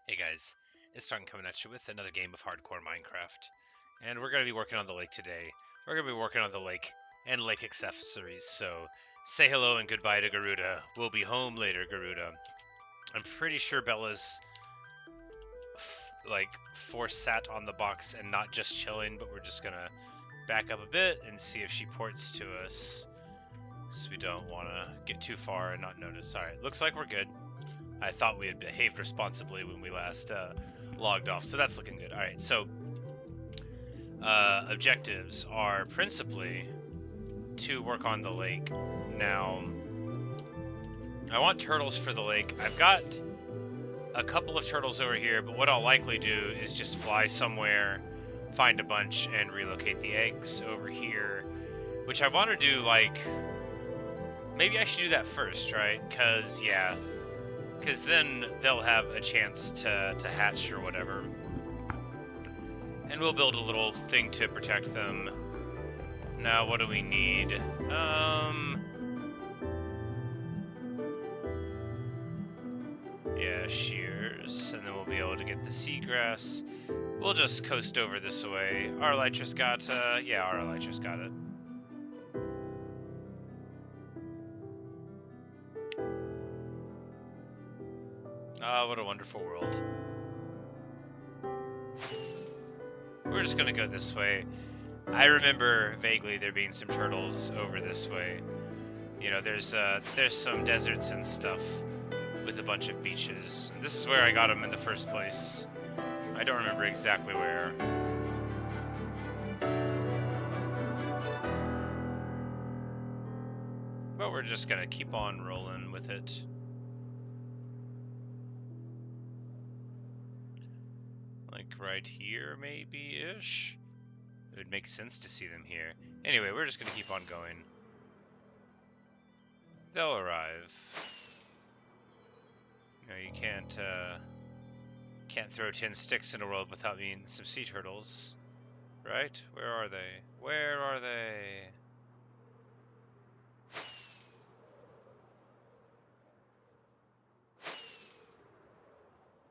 Hey guys, it's Starting coming at you with another game of hardcore Minecraft. And we're going to be working on the lake today. We're going to be working on the lake and lake accessories, so say hello and goodbye to Garuda. We'll be home later, Garuda. I'm pretty sure Bella's force sat on the box and not just chilling, but we're just going to back up a bit and see if she ports to us. So we don't want to get too far and not notice. Alright, looks like we're good. I thought we had behaved responsibly when we last logged off, so that's looking good. All right, so objectives are principally to work on the lake. Now, I want turtles for the lake. I've got a couple of turtles over here, but what I'll likely do is just fly somewhere, find a bunch, and relocate the eggs over here, which I want to do, like, maybe I should do that first, right? Because then they'll have a chance to hatch or whatever. And we'll build a little thing to protect them. Now, what do we need? Yeah, shears. And then we'll be able to get the seagrass. We'll just coast over this way. Our elytra's got, yeah, our elytra's got it. Ah, what a wonderful world. We're just gonna go this way. I remember vaguely there being some turtles over this way. You know, there's some deserts and stuff with a bunch of beaches. And this is where I got them in the first place. I don't remember exactly where. But we're just gonna keep on rolling with it. Like right here, maybe-ish? It would make sense to see them here. Anyway, we're just gonna keep on going. They'll arrive. You know, you can't throw 10 sticks in a world without meeting some sea turtles. Right? Where are they? Where are they?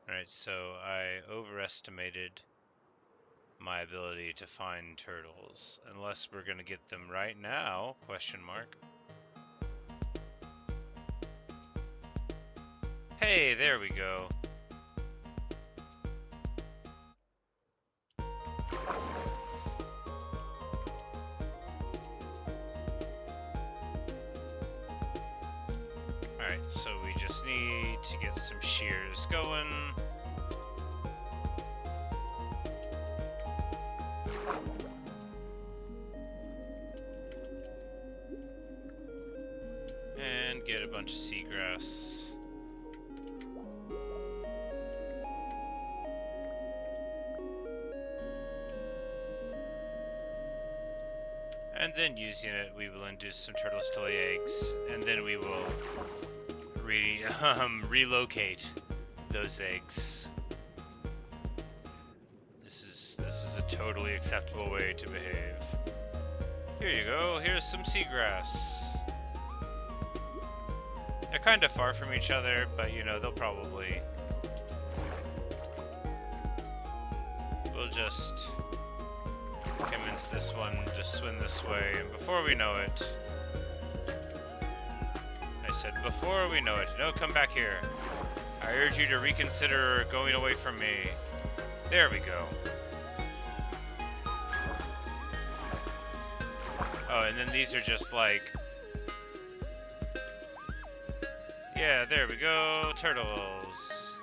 Alright, so I overestimated my ability to find turtles. Unless we're gonna get them right now, question mark. Hey, there we go. Alright, so we just need to get some shears going. And get a bunch of seagrass. And then using it, we will induce some turtles to lay eggs, and then we will relocate those eggs. This is a totally acceptable way to behave. Here you go. Here's some seagrass. They're kind of far from each other, but you know they'll probably. We'll just convince this one to swim this way, and before we know it. I said, before we know it. No, come back here. I urge you to reconsider going away from me. There we go. Oh, and then these are just like... Yeah, there we go. Turtles.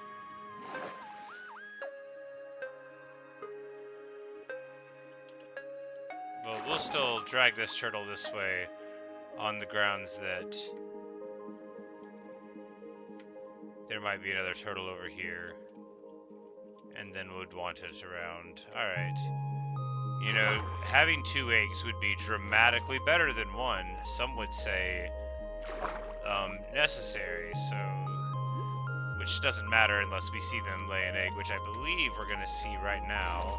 Well, we'll still drag this turtle this way on the grounds that there might be another turtle over here, and then would want it around. Alright. You know, having 2 eggs would be dramatically better than 1. Some would say necessary, so... Which doesn't matter unless we see them lay an egg, which I believe we're gonna see right now.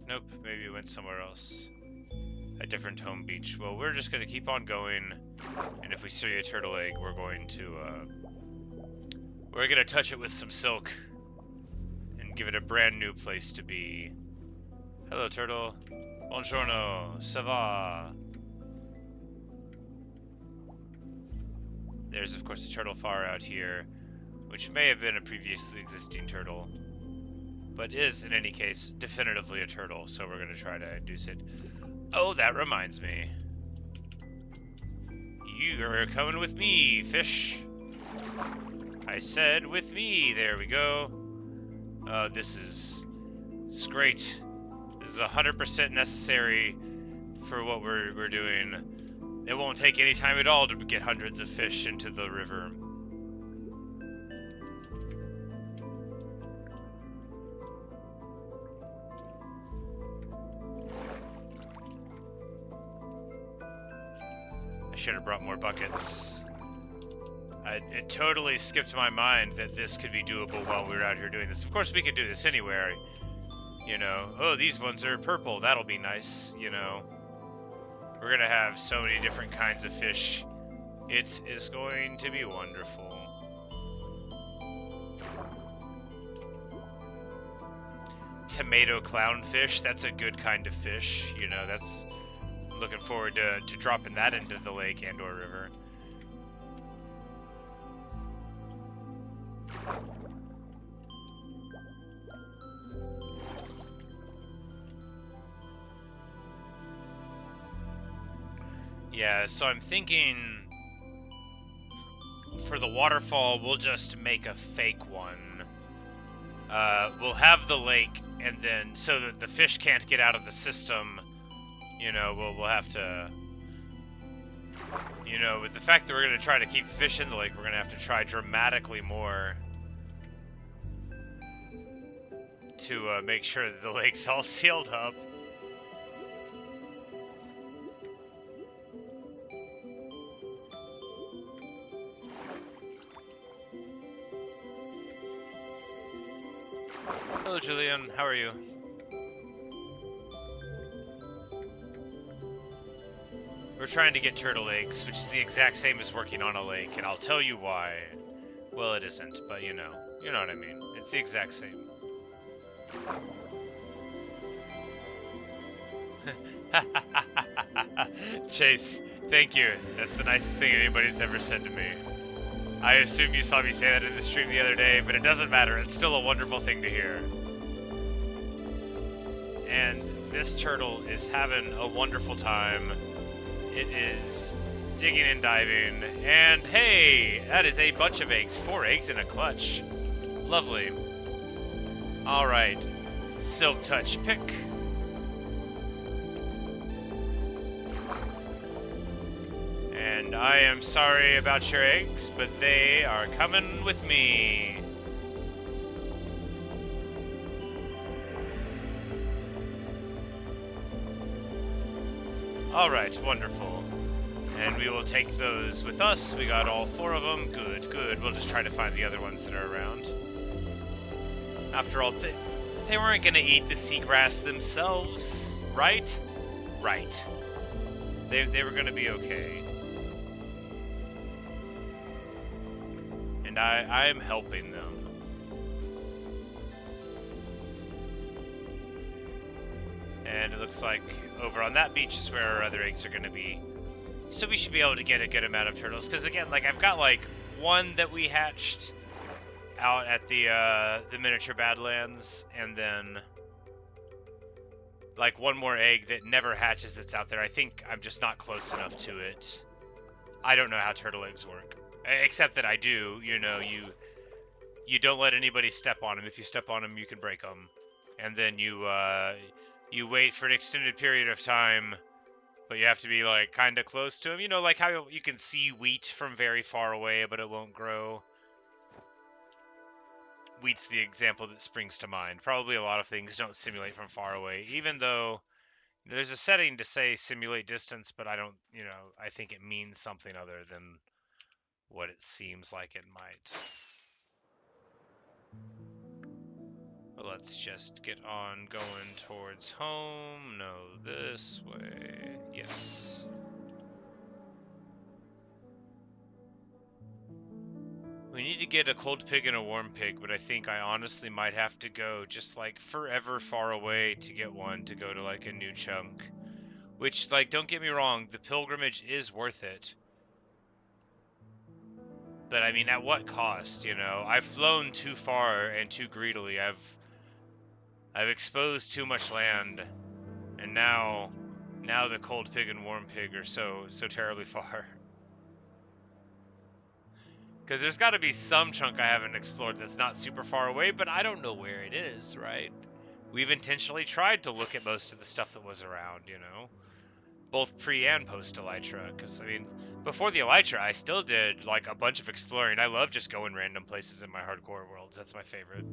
Nope, maybe it went somewhere else. A different home beach. Well, we're just gonna keep on going, and if we see a turtle egg, we're gonna touch it with some silk and give it a brand new place to be. Hello, turtle. Buongiorno. Ça va? There's, of course, a turtle far out here, which may have been a previously existing turtle, but is, in any case, definitively a turtle, so we're going to try to induce it. Oh, that reminds me. You are coming with me, fish. I said with me. There we go. This is great. This is 100% necessary for what we're doing. It won't take any time at all to get hundreds of fish into the river. I should have brought more buckets. It totally skipped my mind that this could be doable while we were out here doing this. Of course, we could do this anywhere. You know, oh, these ones are purple. That'll be nice, you know. We're gonna have so many different kinds of fish. It is going to be wonderful. Tomato clownfish, that's a good kind of fish. You know, that's... I'm looking forward to dropping that into the lake and or river. Yeah, so I'm thinking for the waterfall, we'll just make a fake one. We'll have the lake, and then so that the fish can't get out of the system, you know, we'll have to, you know, with the fact that we're going to try to keep fish in the lake, we're going to have to try dramatically more to make sure that the lake's all sealed up. Hello, Julian. How are you? We're trying to get turtle eggs, which is the exact same as working on a lake, and I'll tell you why. Well, it isn't, but you know what I mean. It's the exact same. Chase, thank you. That's the nicest thing anybody's ever said to me. I assume you saw me say that in the stream the other day, but it doesn't matter. It's still a wonderful thing to hear. And this turtle is having a wonderful time. It is digging and diving. And hey, that is a bunch of eggs. 4 eggs in a clutch. Lovely. Alright. Silk touch pick. And I am sorry about your eggs, but they are coming with me. Alright, wonderful. And we will take those with us. We got all 4 of them. Good, good. We'll just try to find the other ones that are around. After all, they weren't going to eat the seagrass themselves, right? Right. They were going to be okay. And I'm helping them. And it looks like over on that beach is where our other eggs are going to be. So we should be able to get a good amount of turtles. Because again, like I've got like 1 that we hatched out at the miniature Badlands, and then like 1 more egg that never hatches that's out there. I think I'm just not close enough to it. I don't know how turtle eggs work, except that I do. You know, you don't let anybody step on them. If you step on them, you can break them, and then you wait for an extended period of time, but you have to be like kind of close to them. You know, like how you can see wheat from very far away, but it won't grow. Wheat's the example that springs to mind. Probably a lot of things don't simulate from far away, even though there's a setting to say simulate distance, but I don't, you know, I think it means something other than what it seems like it might. let's just get on going towards home. No, this way. Yes. We need to get a cold pig and a warm pig, but I think I honestly might have to go just like forever far away to get one to go to like a new chunk. Which, like, don't get me wrong, the pilgrimage is worth it. But I mean, at what cost, you know? I've flown too far and too greedily. I've exposed too much land, and now the cold pig and warm pig are so terribly far. Because there's got to be some chunk I haven't explored that's not super far away, but I don't know where it is, right? We've intentionally tried to look at most of the stuff that was around, you know? Both pre and post Elytra, because I mean, before the Elytra, I still did like a bunch of exploring. I love just going random places in my hardcore worlds. That's my favorite.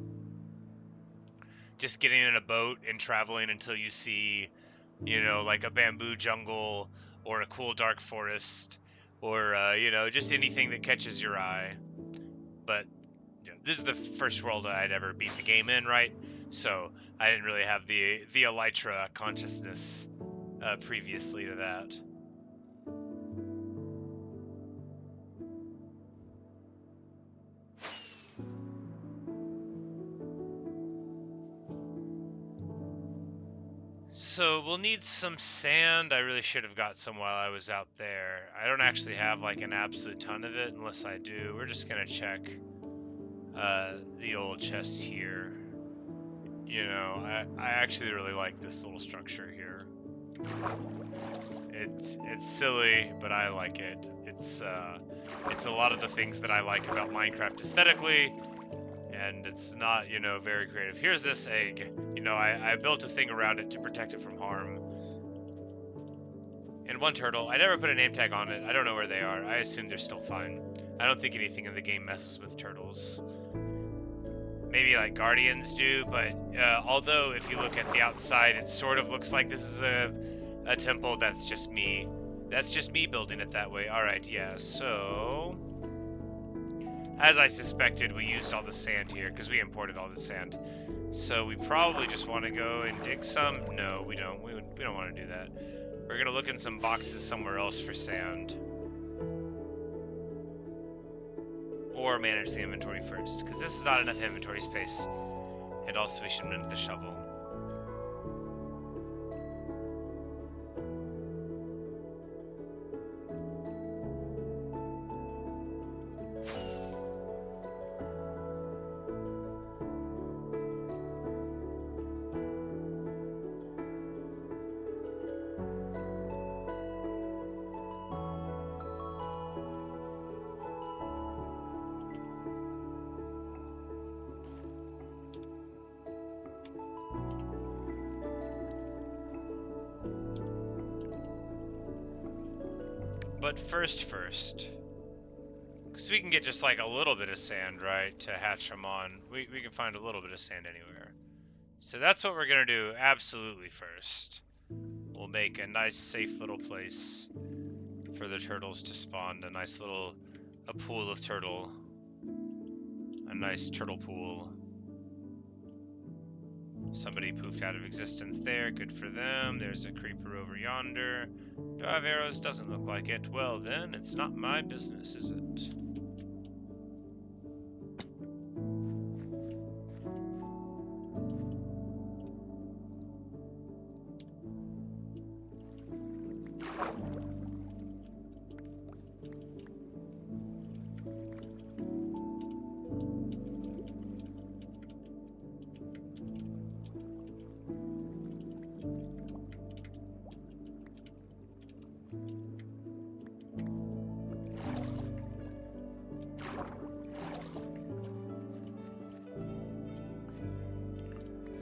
Just getting in a boat and traveling until you see, you know, like a bamboo jungle or a cool dark forest or you know, just anything that catches your eye. But you know, this is the first world I'd ever beat the game in, right? So I didn't really have the Elytra consciousness previously to that. So we'll need some sand. I really should have got some while I was out there. I don't actually have like an absolute ton of it unless I do. We're just gonna check the old chest here. You know, I actually really like this little structure here. It's silly, but I like it. It's a lot of the things that I like about Minecraft aesthetically, and it's not, you know, very creative. Here's this egg. You know, I built a thing around it to protect it from harm. And one turtle. I never put a name tag on it. I don't know where they are. I assume they're still fine. I don't think anything in the game messes with turtles. Maybe like guardians do, but although if you look at the outside, it sort of looks like this is a temple. That's just me. That's just me building it that way. All right, yeah. So, as I suspected, we used all the sand here because we imported all the sand. So we probably just want to go and dig some. No, we don't. We don't want to do that. We're gonna look in some boxes somewhere else for sand. Or manage the inventory first, because this is not enough inventory space. And also we should mend the shovel. But first, because we can get just like a little bit of sand, right, to hatch them on. We can find a little bit of sand anywhere. So that's what we're gonna do absolutely first. We'll make a nice safe little place for the turtles to spawn, a pool of turtle. A nice turtle pool. Somebody poofed out of existence there, good for them. There's a creeper over yonder. Do I have arrows? Doesn't look like it. Well then, it's not my business, is it?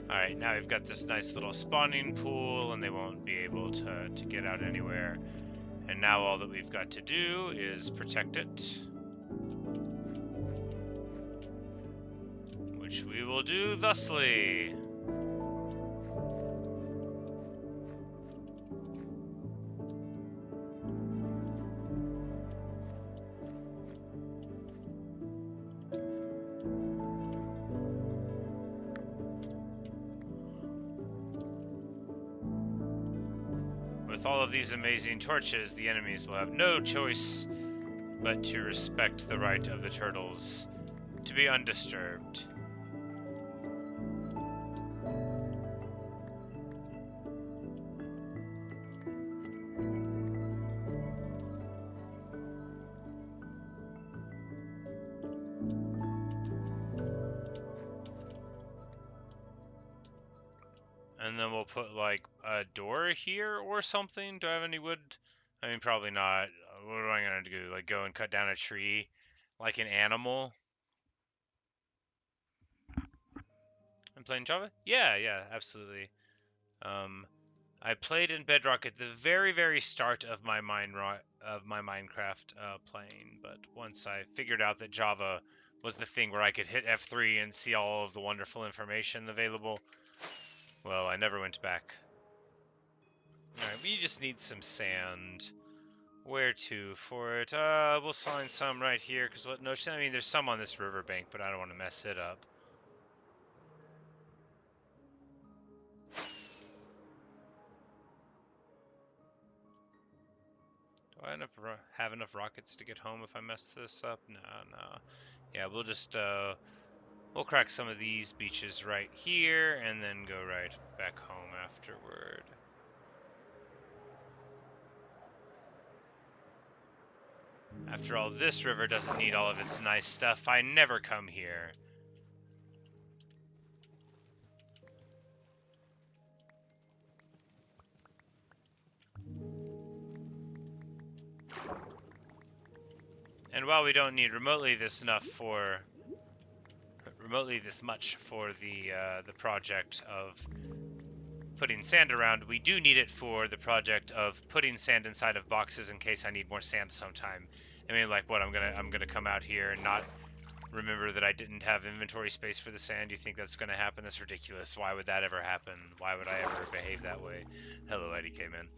Alright, now we've got this nice little spawning pool, and they won't be able to get out anywhere. And now all that we've got to do is protect it. Which we will do thusly. With all of these amazing torches, the enemies will have no choice but to respect the right of the turtles to be undisturbed. And then we'll put, like, a door here or something. Do I have any wood? I mean, probably not. What am I going to do? Like, go and cut down a tree like an animal? I'm playing Java? Yeah, absolutely. I played in Bedrock at the very, very start of my Minecraft playing, but once I figured out that Java was the thing where I could hit F3 and see all of the wonderful information available, well, I never went back. Alright, we just need some sand. Where to for it? We'll find some right here, because what? No, I mean, there's some on this riverbank, but I don't want to mess it up. Do I have enough rockets to get home if I mess this up? No. Yeah, we'll just, we'll crack some of these beaches right here, and then go right back home afterward. After all, this river doesn't need all of its nice stuff. I never come here. And while we don't need remotely this much for the project of putting sand around, we do need it for the project of putting sand inside of boxes in case I need more sand sometime. I mean, like, what, I'm gonna come out here and not remember that I didn't have inventory space for the sand? You think that's gonna happen? That's ridiculous. Why would that ever happen? Why would I ever behave that way? Hello, IDK man.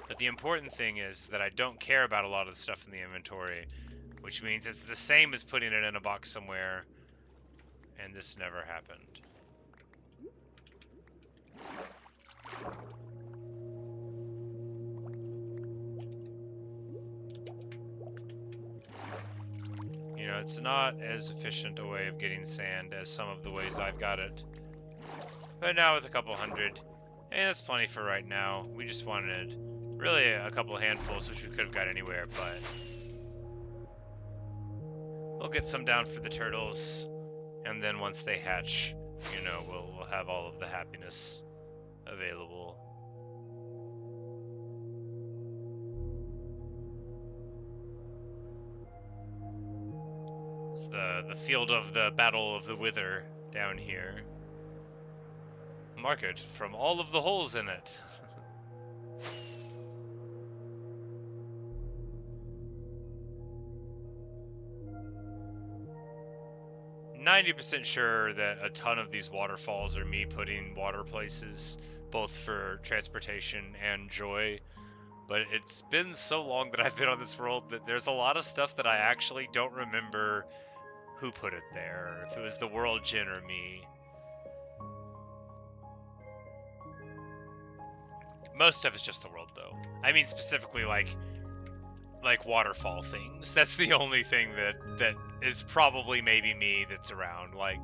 But the important thing is that I don't care about a lot of the stuff in the inventory, which means it's the same as putting it in a box somewhere, and this never happened. You know, it's not as efficient a way of getting sand as some of the ways I've got it. But now with a couple hundred, and that's plenty for right now. We just wanted really a couple handfuls, which we could have got anywhere, but we'll get some down for the turtles, and then once they hatch, you know, we'll have all of the happiness available. It's the field of the Battle of the Wither down here. Mark it from all of the holes in it. 90% sure that a ton of these waterfalls are me putting water places, both for transportation and joy. But it's been so long that I've been on this world that there's a lot of stuff that I actually don't remember who put it there, if it was the world Jin or me. Most stuff is just the world, though. I mean, specifically, like waterfall things. That's the only thing that is probably maybe me that's around. Like,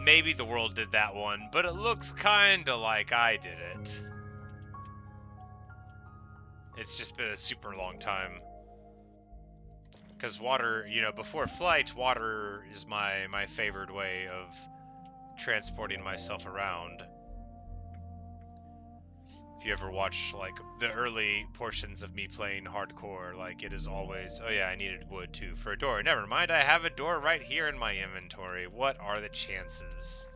maybe the world did that one, but it looks kinda like I did it. It's just been a super long time. Because water, you know, before flight, water is my favored way of transporting myself around. If you ever watch, like, the early portions of me playing hardcore, like, it is always, oh yeah, I needed wood too for a door. Never mind, I have a door right here in my inventory. What are the chances?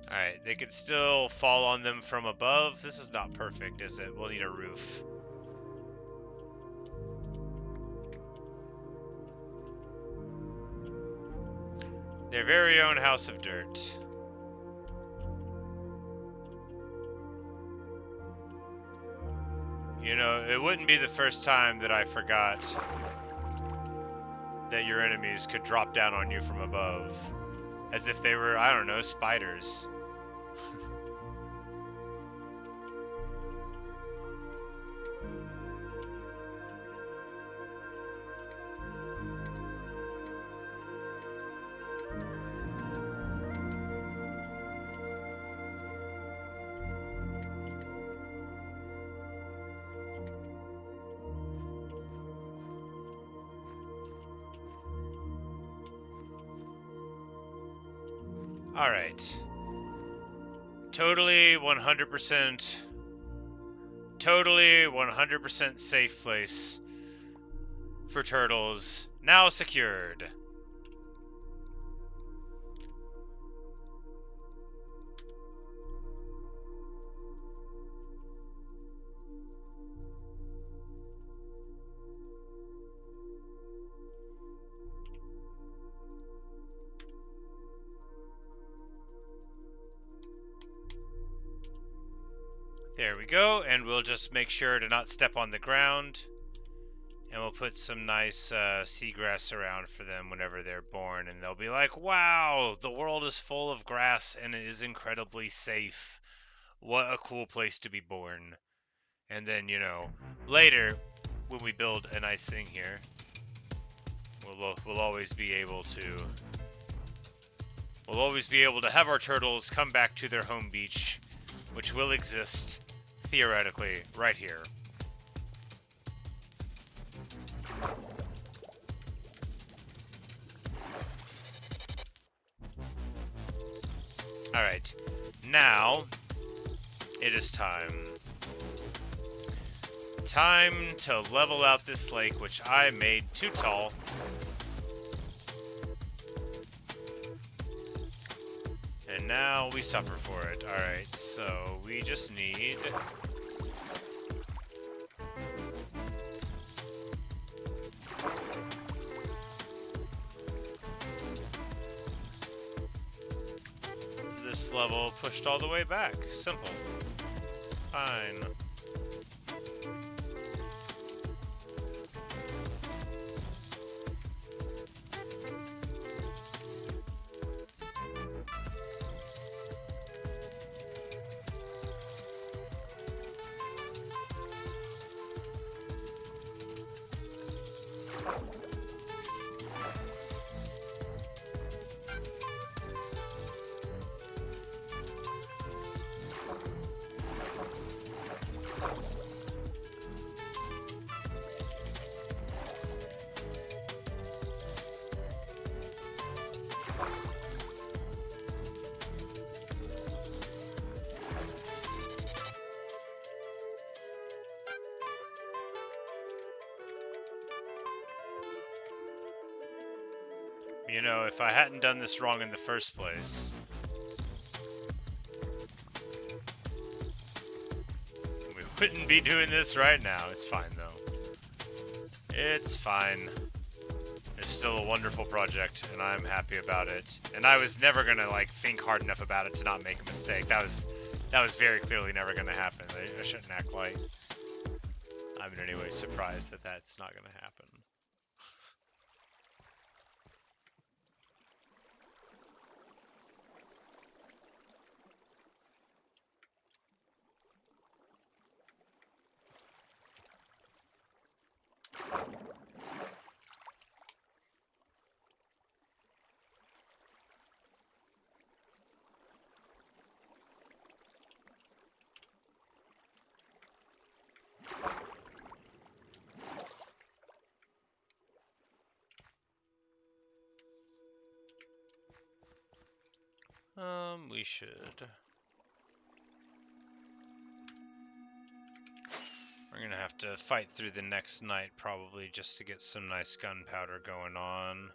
Alright, they could still fall on them from above. This is not perfect, is it? We'll need a roof. Their very own house of dirt. You know, it wouldn't be the first time that I forgot that your enemies could drop down on you from above. As if they were, I don't know, spiders. Alright. Totally 100% safe place for turtles. Now secured. There we go, and we'll just make sure to not step on the ground. And we'll put some nice seagrass around for them whenever they're born, and they'll be like, wow, the world is full of grass and it is incredibly safe. What a cool place to be born. And then, you know, later, when we build a nice thing here, we'll always be able to have our turtles come back to their home beach, which will exist, theoretically, right here. Alright, now it is time. Time to level out this lake, which I made too tall. And now we suffer for it. Alright, so we just need... this level pushed all the way back. Simple. Fine. You know, if I hadn't done this wrong in the first place, we wouldn't be doing this right now. It's fine, though. It's fine. It's still a wonderful project, and I'm happy about it. And I was never gonna, like, think hard enough about it to not make a mistake. That was very clearly never gonna happen. I shouldn't act like I'm in any way surprised that that's not gonna happen. We should. We're gonna have to fight through the next night probably just to get some nice gunpowder going on.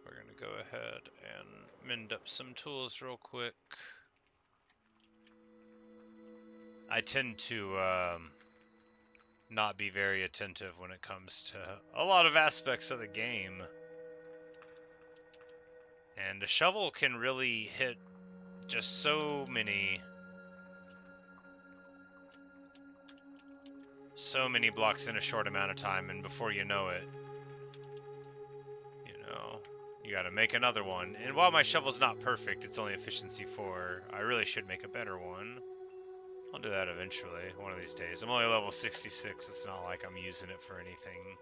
We're gonna go ahead and mend up some tools real quick. I tend to not be very attentive when it comes to a lot of aspects of the game. And a shovel can really hit just so many so many blocks in a short amount of time, and before you know it, you gotta make another one. And while my shovel's not perfect, it's only efficiency 4, I really should make a better one. I'll do that eventually, one of these days. I'm only level 66, it's not like I'm using it for anything.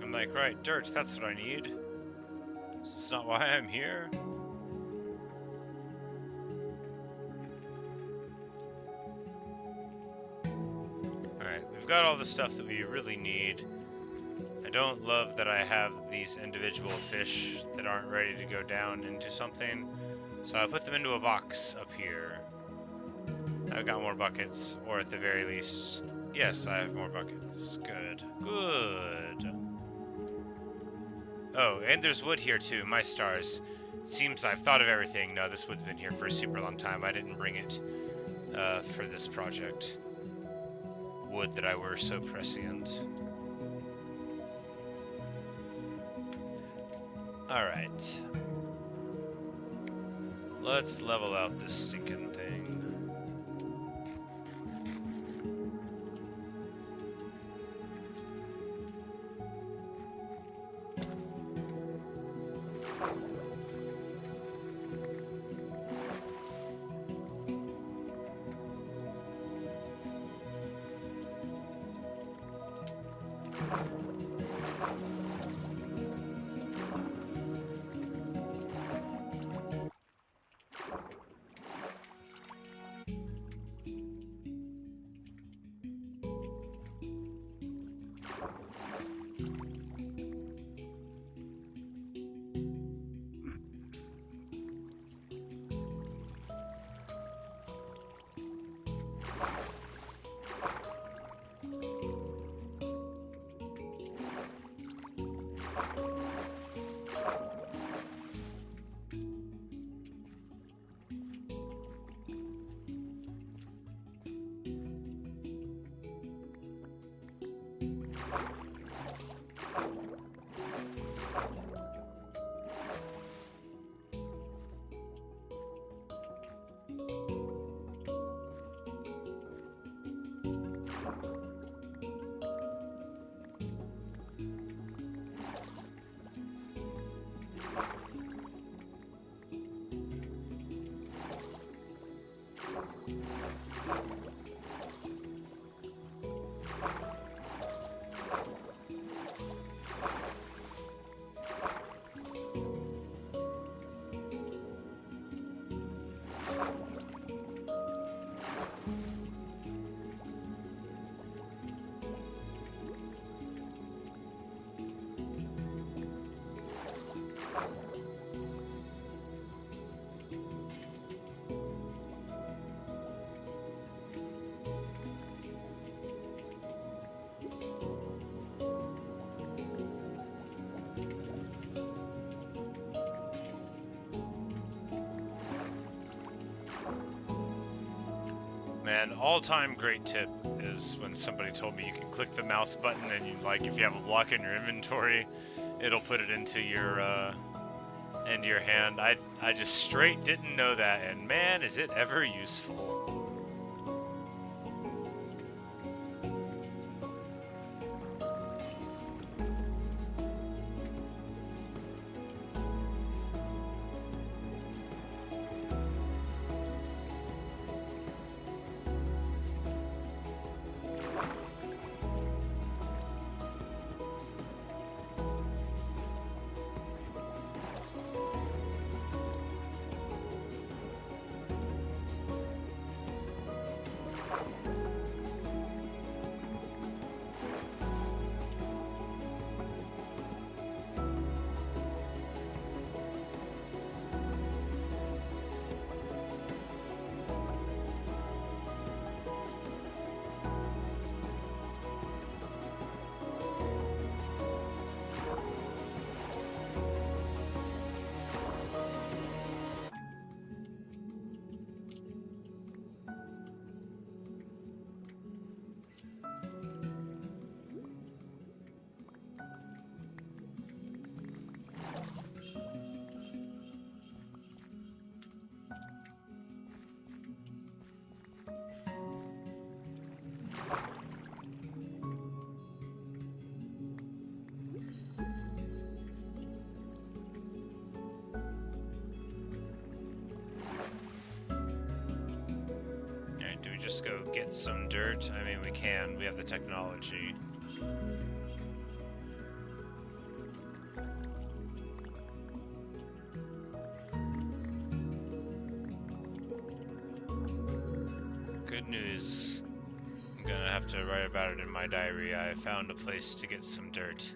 I'm like, right, dirt, that's what I need. It's not why I'm here. Alright, we've got all the stuff that we really need. I don't love that I have these individual fish that aren't ready to go down into something. So I put them into a box up here. I've got more buckets, or at the very least, yes, I have more buckets. Good. Good. Oh, and there's wood here too, my stars. Seems I've thought of everything. No, this wood's been here for a super long time. I didn't bring it for this project. Would that I were so prescient. Alright. Let's level out this stinking thing. Man, all-time great tip is when somebody told me you can click the mouse button and you, like, if you have a block in your inventory, it'll put it into your hand. I just straight didn't know that, and man, is it ever useful. just go get some dirt? I mean, we can. We have the technology. Good news. I'm gonna have to write about it in my diary. I found a place to get some dirt.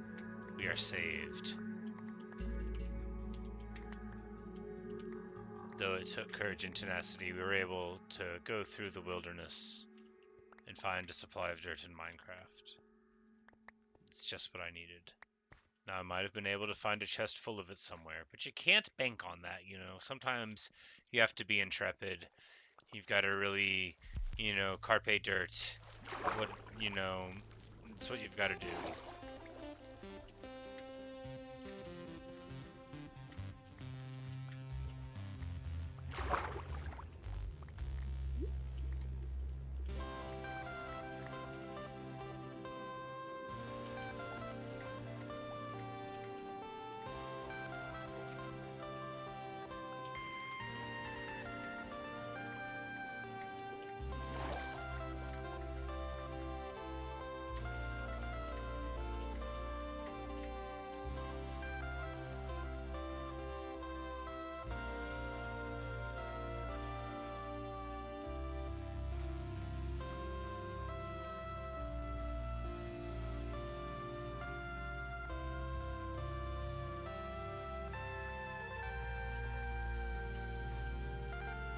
We are saved. Though it took courage and tenacity, we were able to go through the wilderness and find a supply of dirt in Minecraft. It's just what I needed. Now, I might have been able to find a chest full of it somewhere, but you can't bank on that, you know. Sometimes you have to be intrepid. You've got to really, you know, carpe dirt. What, you know, that's what you've got to do.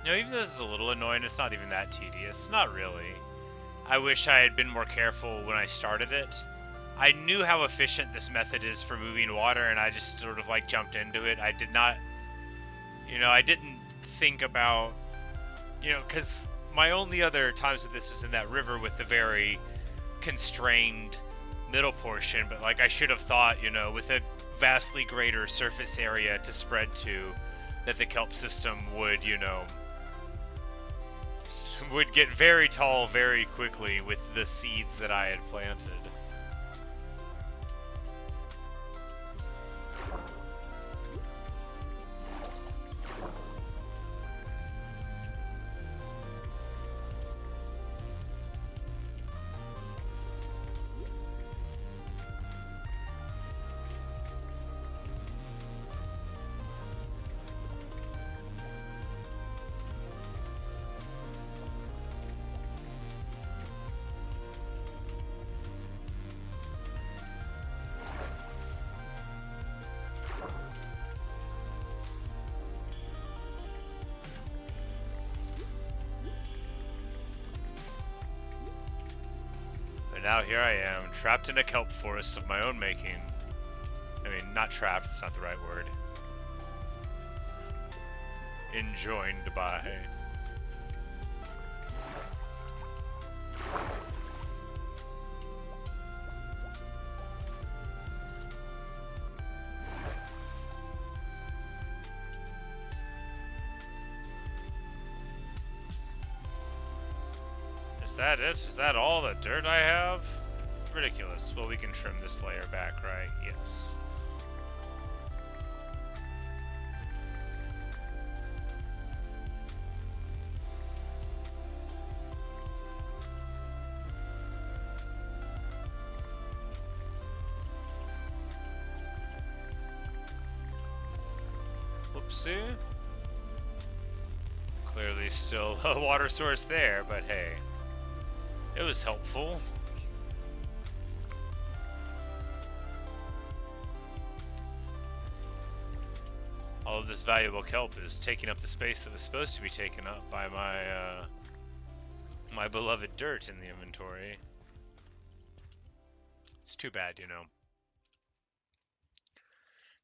You know, even though this is a little annoying, it's not even that tedious. Not really. I wish I had been more careful when I started it. I knew how efficient this method is for moving water, and I just sort of like jumped into it. I did not, you know, I didn't think about, you know, because my only other times with this is in that river with the very constrained middle portion, but like I should have thought, you know, with a vastly greater surface area to spread to, that the kelp system would, you know, would get very tall very quickly with the seeds that I had planted. But now here I am, trapped in a kelp forest of my own making. I mean, not trapped, it's not the right word. Enjoined by. Is that it? Is that all the dirt I have? Ridiculous. Well, we can trim this layer back, right? Yes. Whoopsie. Clearly still a water source there, but hey. It was helpful. All of this valuable kelp is taking up the space that was supposed to be taken up by my my beloved dirt in the inventory. It's too bad, you know.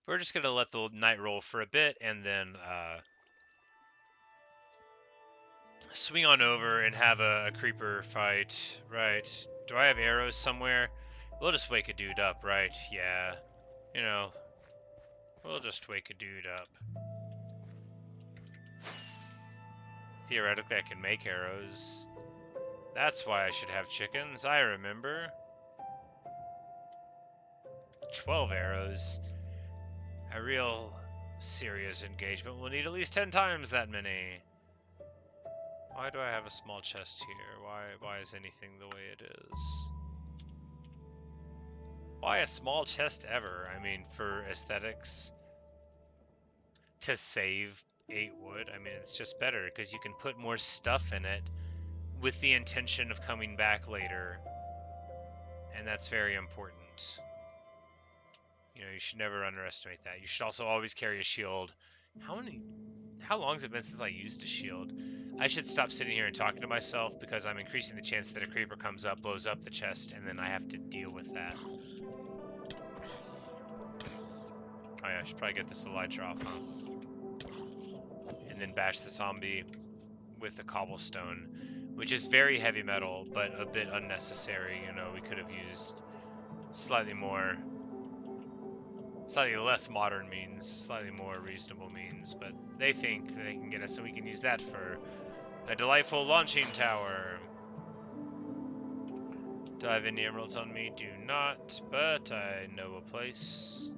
We're just gonna let the night roll for a bit and then swing on over and have a creeper fight. Right. Do I have arrows somewhere? We'll just wake a dude up, right? Yeah. You know, we'll just wake a dude up. Theoretically, I can make arrows. That's why I should have chickens. I remember. 12 arrows. A real serious engagement will need at least 10 times that many. Why do I have a small chest here? Why is anything the way it is? Why a small chest ever? I mean, for aesthetics, to save 8 wood, I mean, it's just better because you can put more stuff in it with the intention of coming back later, and that's very important. You know, you should never underestimate that. You should also always carry a shield. How long has it been since I used a shield? I should stop sitting here and talking to myself because I'm increasing the chance that a creeper comes up, blows up the chest, and then I have to deal with that. Oh yeah, I should probably get this elytra off, huh? And then bash the zombie with the cobblestone, which is very heavy metal, but a bit unnecessary. You know, we could have used slightly less modern means, slightly more reasonable means, but they think they can get us, so we can use that for a delightful launching tower. Do I have any emeralds on me? Do not, but I know a place.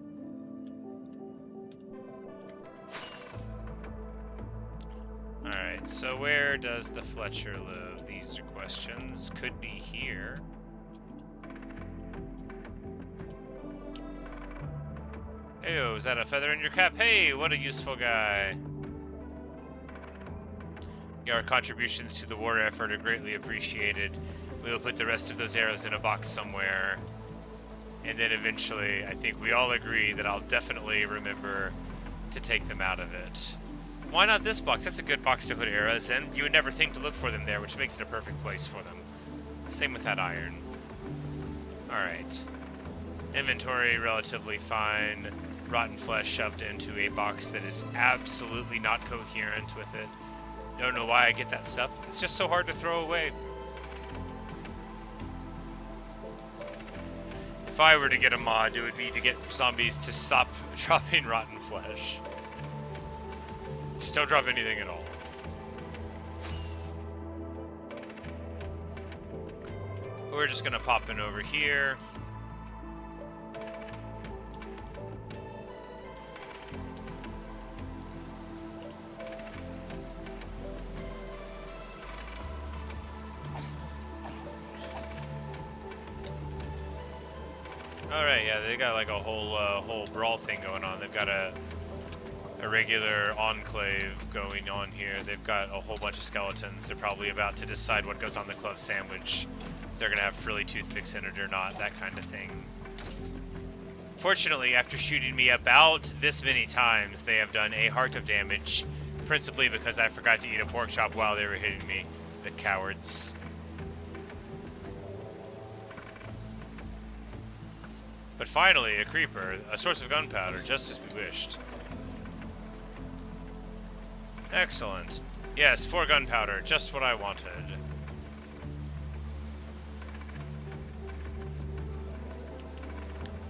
Alright, so where does the Fletcher live? These are questions. Could be here. Hey, is that a feather in your cap? Hey, what a useful guy. Your contributions to the war effort are greatly appreciated. We will put the rest of those arrows in a box somewhere. And then eventually, I think we all agree that I'll definitely remember to take them out of it. Why not this box? That's a good box to put arrows in. You would never think to look for them there, which makes it a perfect place for them. Same with that iron. Alright. Inventory, relatively fine. Rotten flesh shoved into a box that is absolutely not coherent with it. Don't know why I get that stuff. It's just so hard to throw away. If I were to get a mod, it would be to get zombies to stop dropping rotten flesh. Just don't drop anything at all. We're just gonna pop in over here. Alright, yeah, they got like a whole brawl thing going on. They've got a regular enclave going on here. They've got a whole bunch of skeletons. They're probably about to decide what goes on the club sandwich. If they're gonna have frilly toothpicks in it or not, that kind of thing. Fortunately, after shooting me about this many times, they have done a heart of damage, principally because I forgot to eat a pork chop while they were hitting me. The cowards. But finally, a creeper, a source of gunpowder, just as we wished. Excellent. Yes, 4 gunpowder, just what I wanted.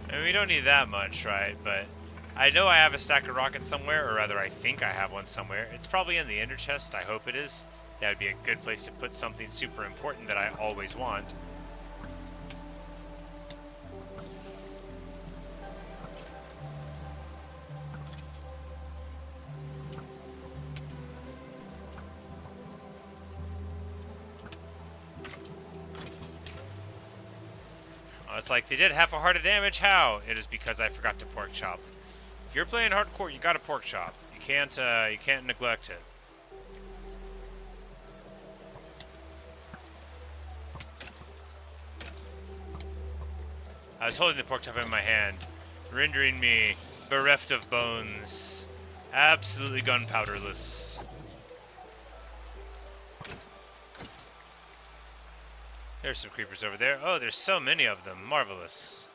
I mean, we don't need that much, right? But I know I have a stack of rockets somewhere, or rather I think I have one somewhere. It's probably in the ender chest, I hope it is. That would be a good place to put something super important that I always want. It's like, they did half a heart of damage, how? It is because I forgot to pork chop. If you're playing hardcore, you gotta pork chop. You can't neglect it. I was holding the pork chop in my hand, rendering me bereft of bones, absolutely gunpowderless. There's some creepers over there. Oh, there's so many of them. Marvelous.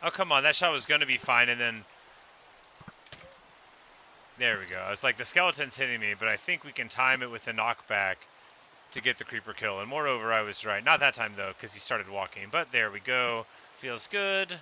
Oh, come on. That shot was going to be fine, and then... There we go. I was like, the skeleton's hitting me, but I think we can time it with a knockback to get the creeper kill. And moreover, I was right. Not that time, though, because he started walking. But there we go. Feels good.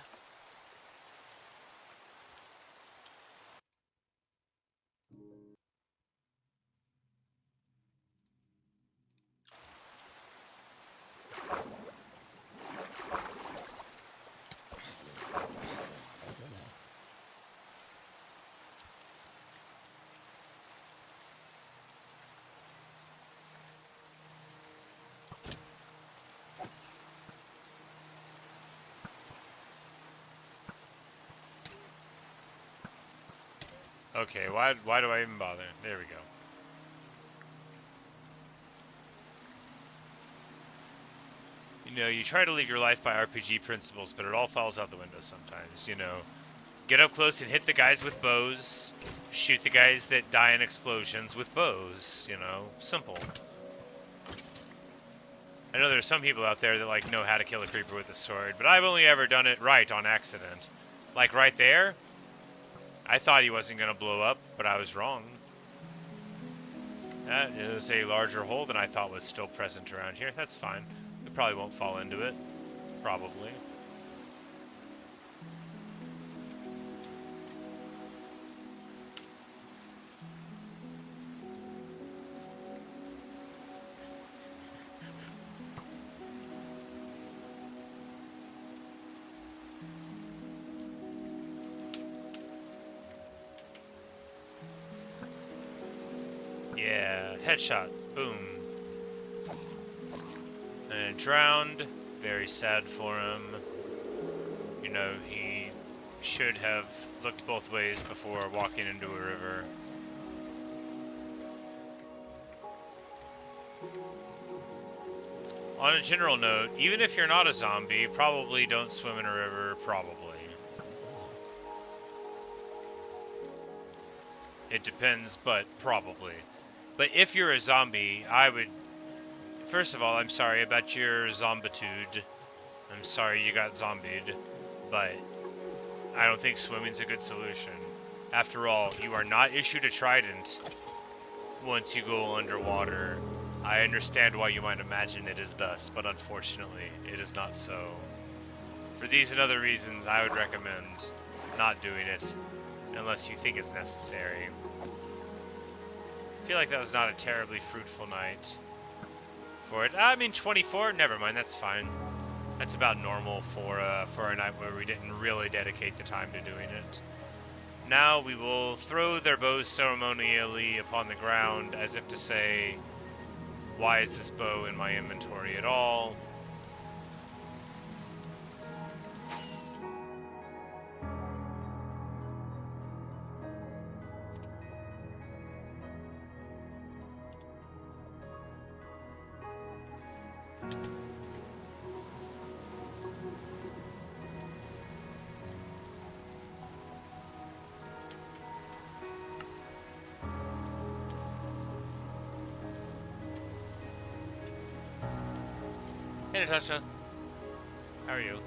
Okay, why do I even bother? There we go. You know, you try to live your life by RPG principles, but it all falls out the window sometimes, you know. Get up close and hit the guys with bows. Shoot the guys that die in explosions with bows, you know. Simple. I know there's some people out there that, like, know how to kill a creeper with a sword, but I've only ever done it right on accident. Like, right there, I thought he wasn't going to blow up, but I was wrong. That is a larger hole than I thought was still present around here. That's fine. We probably won't fall into it. Probably. Yeah, headshot. Boom. And drowned. Very sad for him. You know, he should have looked both ways before walking into a river. On a general note, even if you're not a zombie, probably don't swim in a river, probably. It depends, but probably. But if you're a zombie, I would... First of all, I'm sorry about your zombitude. I'm sorry you got zombied. But I don't think swimming's a good solution. After all, you are not issued a trident once you go underwater. I understand why you might imagine it is thus, but unfortunately, it is not so. For these and other reasons, I would recommend not doing it, unless you think it's necessary. I feel like that was not a terribly fruitful night for it. I mean, 24, never mind, that's fine. That's about normal for a night where we didn't really dedicate the time to doing it. Now we will throw their bows ceremonially upon the ground, as if to say, why is this bow in my inventory at all? Hey Natasha, how are you?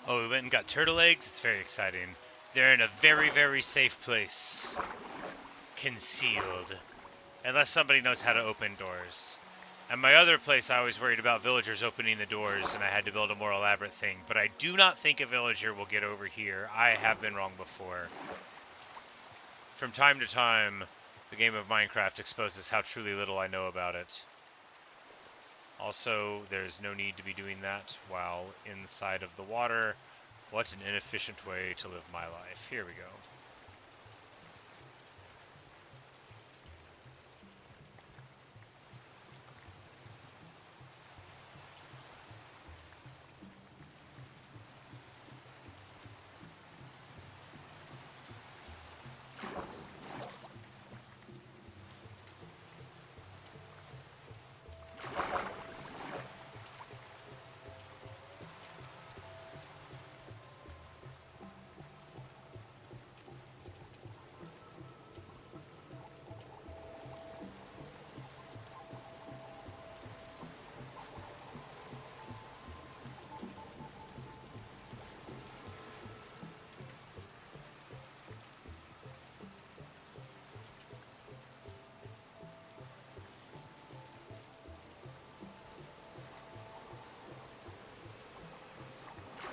Oh, we went and got turtle eggs? It's very exciting. They're in a very, very safe place. Concealed. Unless somebody knows how to open doors. At my other place, I was worried about villagers opening the doors, and I had to build a more elaborate thing. But I do not think a villager will get over here. I have been wrong before. From time to time, the game of Minecraft exposes how truly little I know about it. Also, there's no need to be doing that while inside of the water. What an inefficient way to live my life. Here we go.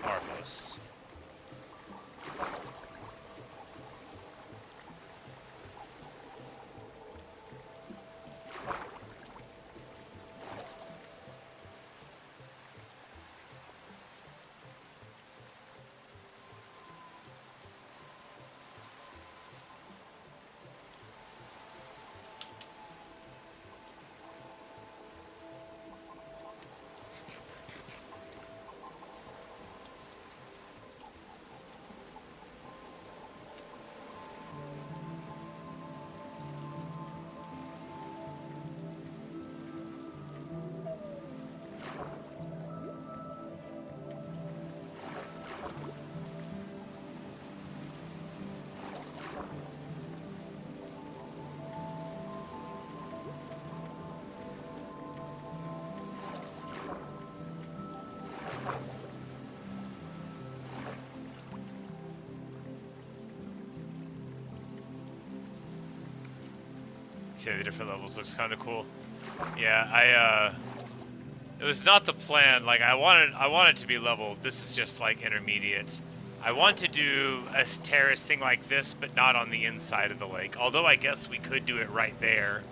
Arthos. See the different levels, looks kind of cool. Yeah, it was not the plan. Like I wanted to be leveled. This is just like intermediate. I want to do a terrace thing like this, but not on the inside of the lake. Although I guess we could do it right there.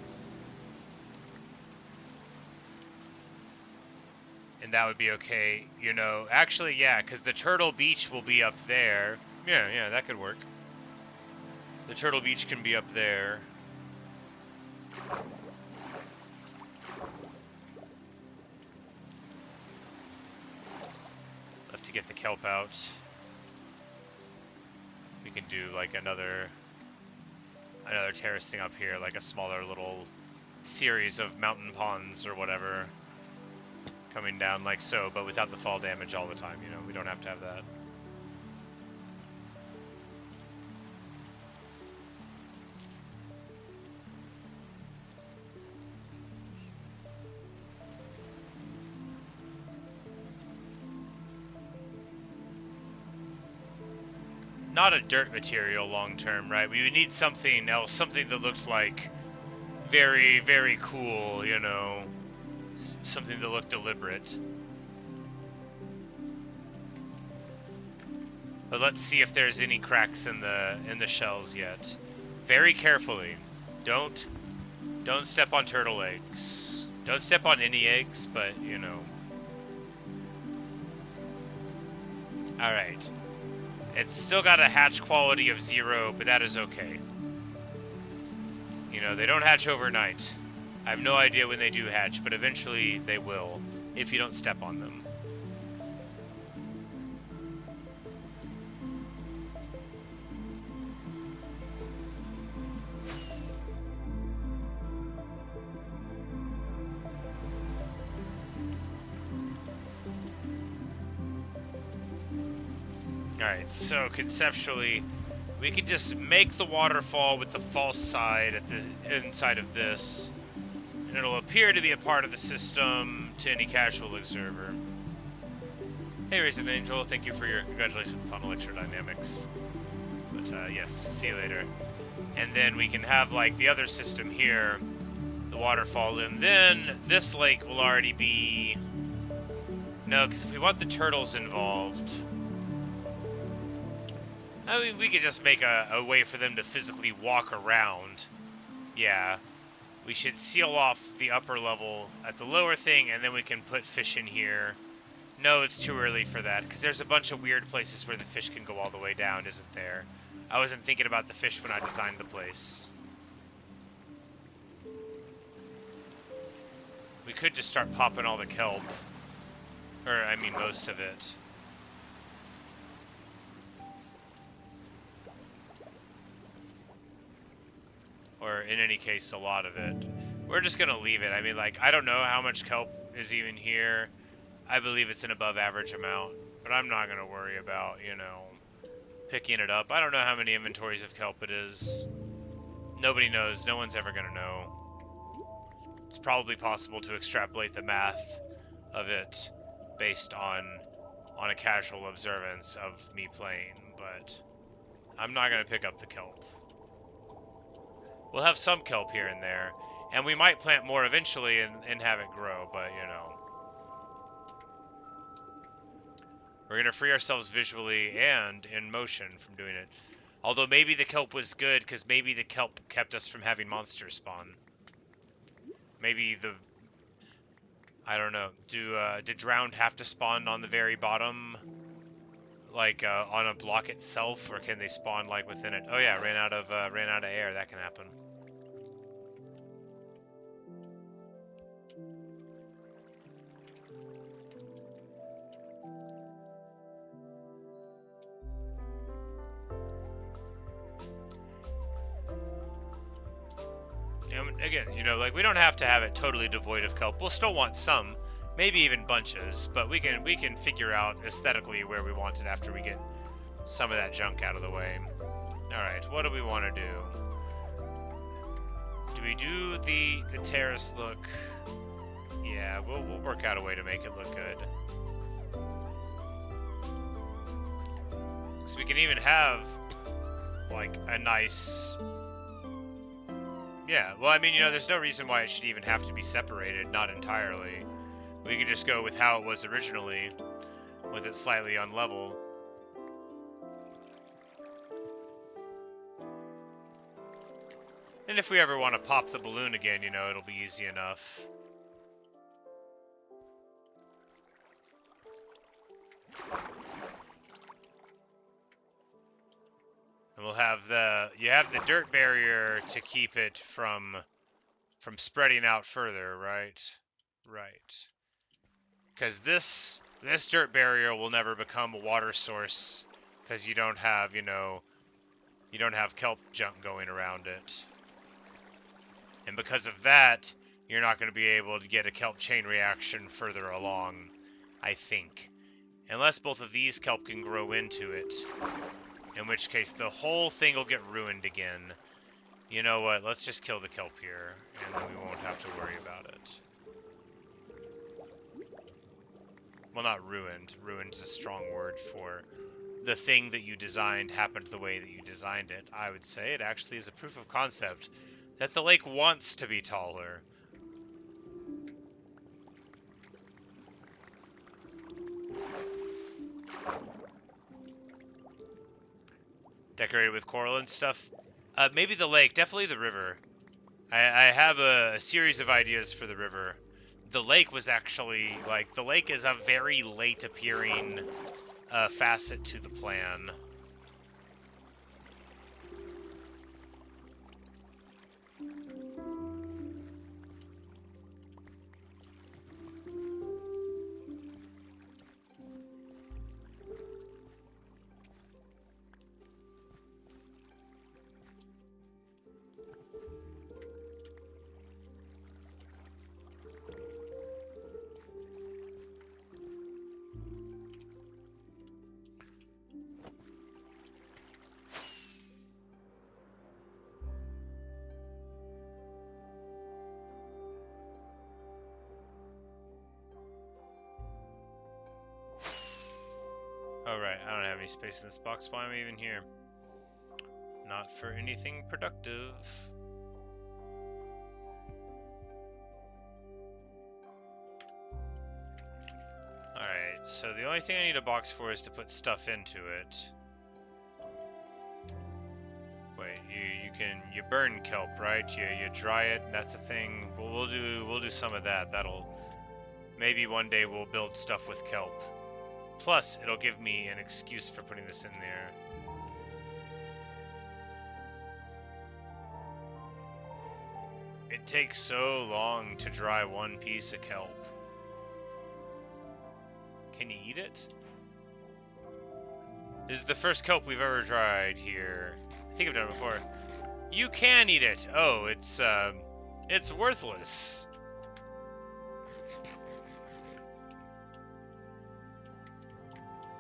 And that would be okay, you know. Actually, yeah, because the Turtle Beach will be up there. Yeah, that could work. The Turtle Beach can be up there. Left to get the kelp out. We can do like another terrace thing up here, like a smaller little series of mountain ponds or whatever coming down like so, but without the fall damage all the time, you know. We don't have to have that. Not a dirt material long term, right? We would need something else, something that looked like very, very cool, you know, something that looked deliberate. But let's see if there's any cracks in the shells yet. Very carefully. Don't step on turtle eggs. Don't step on any eggs, but you know. All right. It's still got a hatch quality of 0, but that is okay. You know, they don't hatch overnight. I have no idea when they do hatch, but eventually they will, if you don't step on them. Alright, so conceptually, we could just make the waterfall with the false side at the inside of this, and it'll appear to be a part of the system to any casual observer. Hey, Raisin Angel, thank you for your congratulations on Elixir Dynamics. But yes, see you later. And then we can have like the other system here, the waterfall, and then this lake will already be... No, because if we want the turtles involved... I mean, we could just make a way for them to physically walk around. Yeah. We should seal off the upper level at the lower thing, and then we can put fish in here. No, it's too early for that, because there's a bunch of weird places where the fish can go all the way down, isn't there? I wasn't thinking about the fish when I designed the place. We could just start popping all the kelp. Or, I mean, most of it. Or, in any case, a lot of it. We're just gonna leave it. I mean, like, I don't know how much kelp is even here. I believe it's an above average amount. But I'm not gonna worry about, you know, picking it up. I don't know how many inventories of kelp it is. Nobody knows. No one's ever gonna know. It's probably possible to extrapolate the math of it based on a casual observance of me playing, but I'm not gonna pick up the kelp. We'll have some kelp here and there, and we might plant more eventually and have it grow, but, you know. We're going to free ourselves visually and in motion from doing it. Although maybe the kelp was good, because maybe the kelp kept us from having monsters spawn. Maybe the... I don't know. Did drowned have to spawn on the very bottom? Like, on a block itself? Or can they spawn, like, within it? Oh yeah, ran out of air. That can happen. Again, you know, like, we don't have to have it totally devoid of kelp. We'll still want some, maybe even bunches, but we can figure out aesthetically where we want it after we get some of that junk out of the way. Alright, what do we want to do? Do we do the terrace look? Yeah, we'll work out a way to make it look good. So we can even have, like, a nice... Yeah, well, I mean, you know, there's no reason why it should even have to be separated, not entirely. We could just go with how it was originally, with it slightly on level. And if we ever want to pop the balloon again, you know, it'll be easy enough. And we'll have you have the dirt barrier to keep it from spreading out further, right? Right. Because this dirt barrier will never become a water source, because you don't have, you know, you don't have kelp junk going around it. And because of that, you're not going to be able to get a kelp chain reaction further along, I think. Unless both of these kelp can grow into it. In which case, the whole thing will get ruined again. You know what? Let's just kill the kelp here, and then we won't have to worry about it. Well, not ruined. Ruined is a strong word for the thing that you designed happened the way that you designed it. I would say it actually is a proof of concept that the lake wants to be taller. Decorated with coral and stuff. Maybe the lake, definitely the river. I have a series of ideas for the river. The lake was actually, like, the lake is a very late appearing facet to the plan. Oh, right, I don't have any space in this box. Why am I even here? Not for anything productive. Alright, so the only thing I need a box for is to put stuff into it. Wait, you burn kelp, right? You dry it, that's a thing. Well, we'll do some of that. Maybe one day we'll build stuff with kelp. Plus, it'll give me an excuse for putting this in there. It takes so long to dry one piece of kelp. Can you eat it? This is the first kelp we've ever dried here. I think I've done it before. You can eat it! Oh, it's worthless.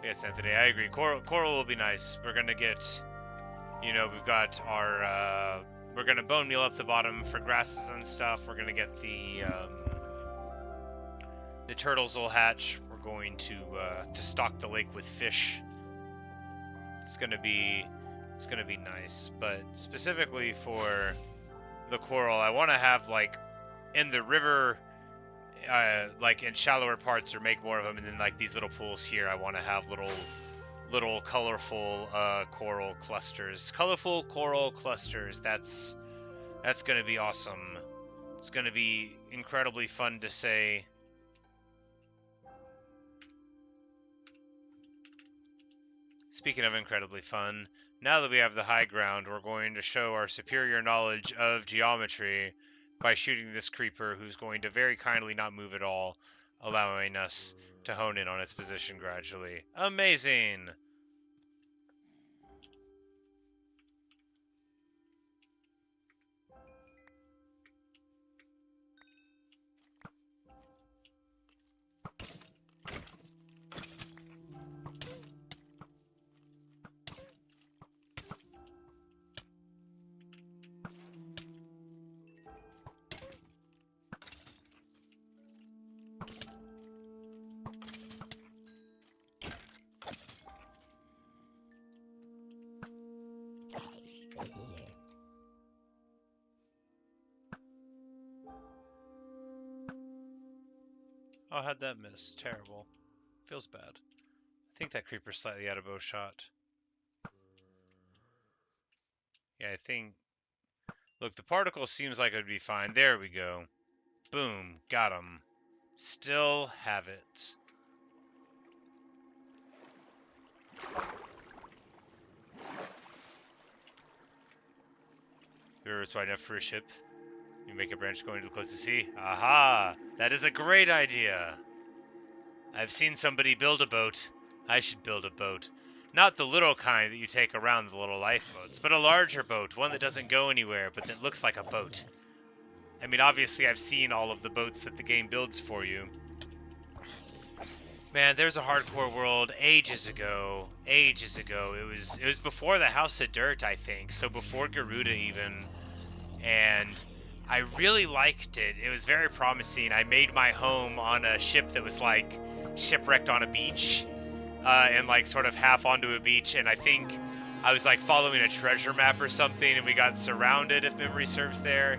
Yes, Anthony, I agree. Coral will be nice. We're gonna get, you know, we've got our, we're gonna bone meal up the bottom for grasses and stuff. We're gonna get the turtles will hatch. We're going to stock the lake with fish. It's gonna be nice. But specifically for the coral, I want to have, like, in the river, like in shallower parts, or make more of them, and then like these little pools here, I want to have little colorful coral clusters. Colorful coral clusters. That's gonna be awesome. It's gonna be incredibly fun to say. Speaking of incredibly fun, now that we have the high ground, we're going to show our superior knowledge of geometry by shooting this creeper, who's going to very kindly not move at all, allowing us to hone in on its position gradually. Amazing! Oh, how'd that miss? Terrible. Feels bad. I think that creeper's slightly out of bow shot. Yeah, I think... Look, the particle seems like it would be fine. There we go. Boom. Got him. Still have it. River's wide enough for a ship. You make a branch going to the closest sea. Aha! That is a great idea! I've seen somebody build a boat. I should build a boat. Not the little kind that you take around the little lifeboats, but a larger boat, one that doesn't go anywhere, but that looks like a boat. I mean, obviously I've seen all of the boats that the game builds for you. Man, there's a hardcore world ages ago. Ages ago. It was before the House of Dirt, I think. So before Garuda even. And I really liked it. It was very promising. I made my home on a ship that was like shipwrecked on a beach. And like sort of half onto a beach. And I think I was like following a treasure map or something. And we got surrounded, if memory serves there.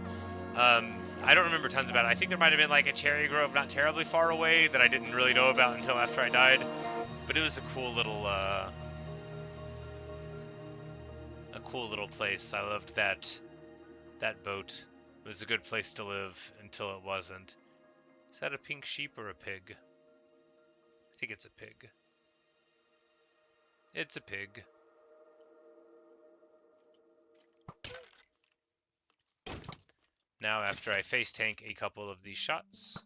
I don't remember tons about it. I think there might have been like a cherry grove not terribly far away that I didn't really know about until after I died. But it was a cool little place. I loved that boat. It was a good place to live until it wasn't. Is that a pink sheep or a pig? I think it's a pig. It's a pig. Now, after I face tank a couple of these shots,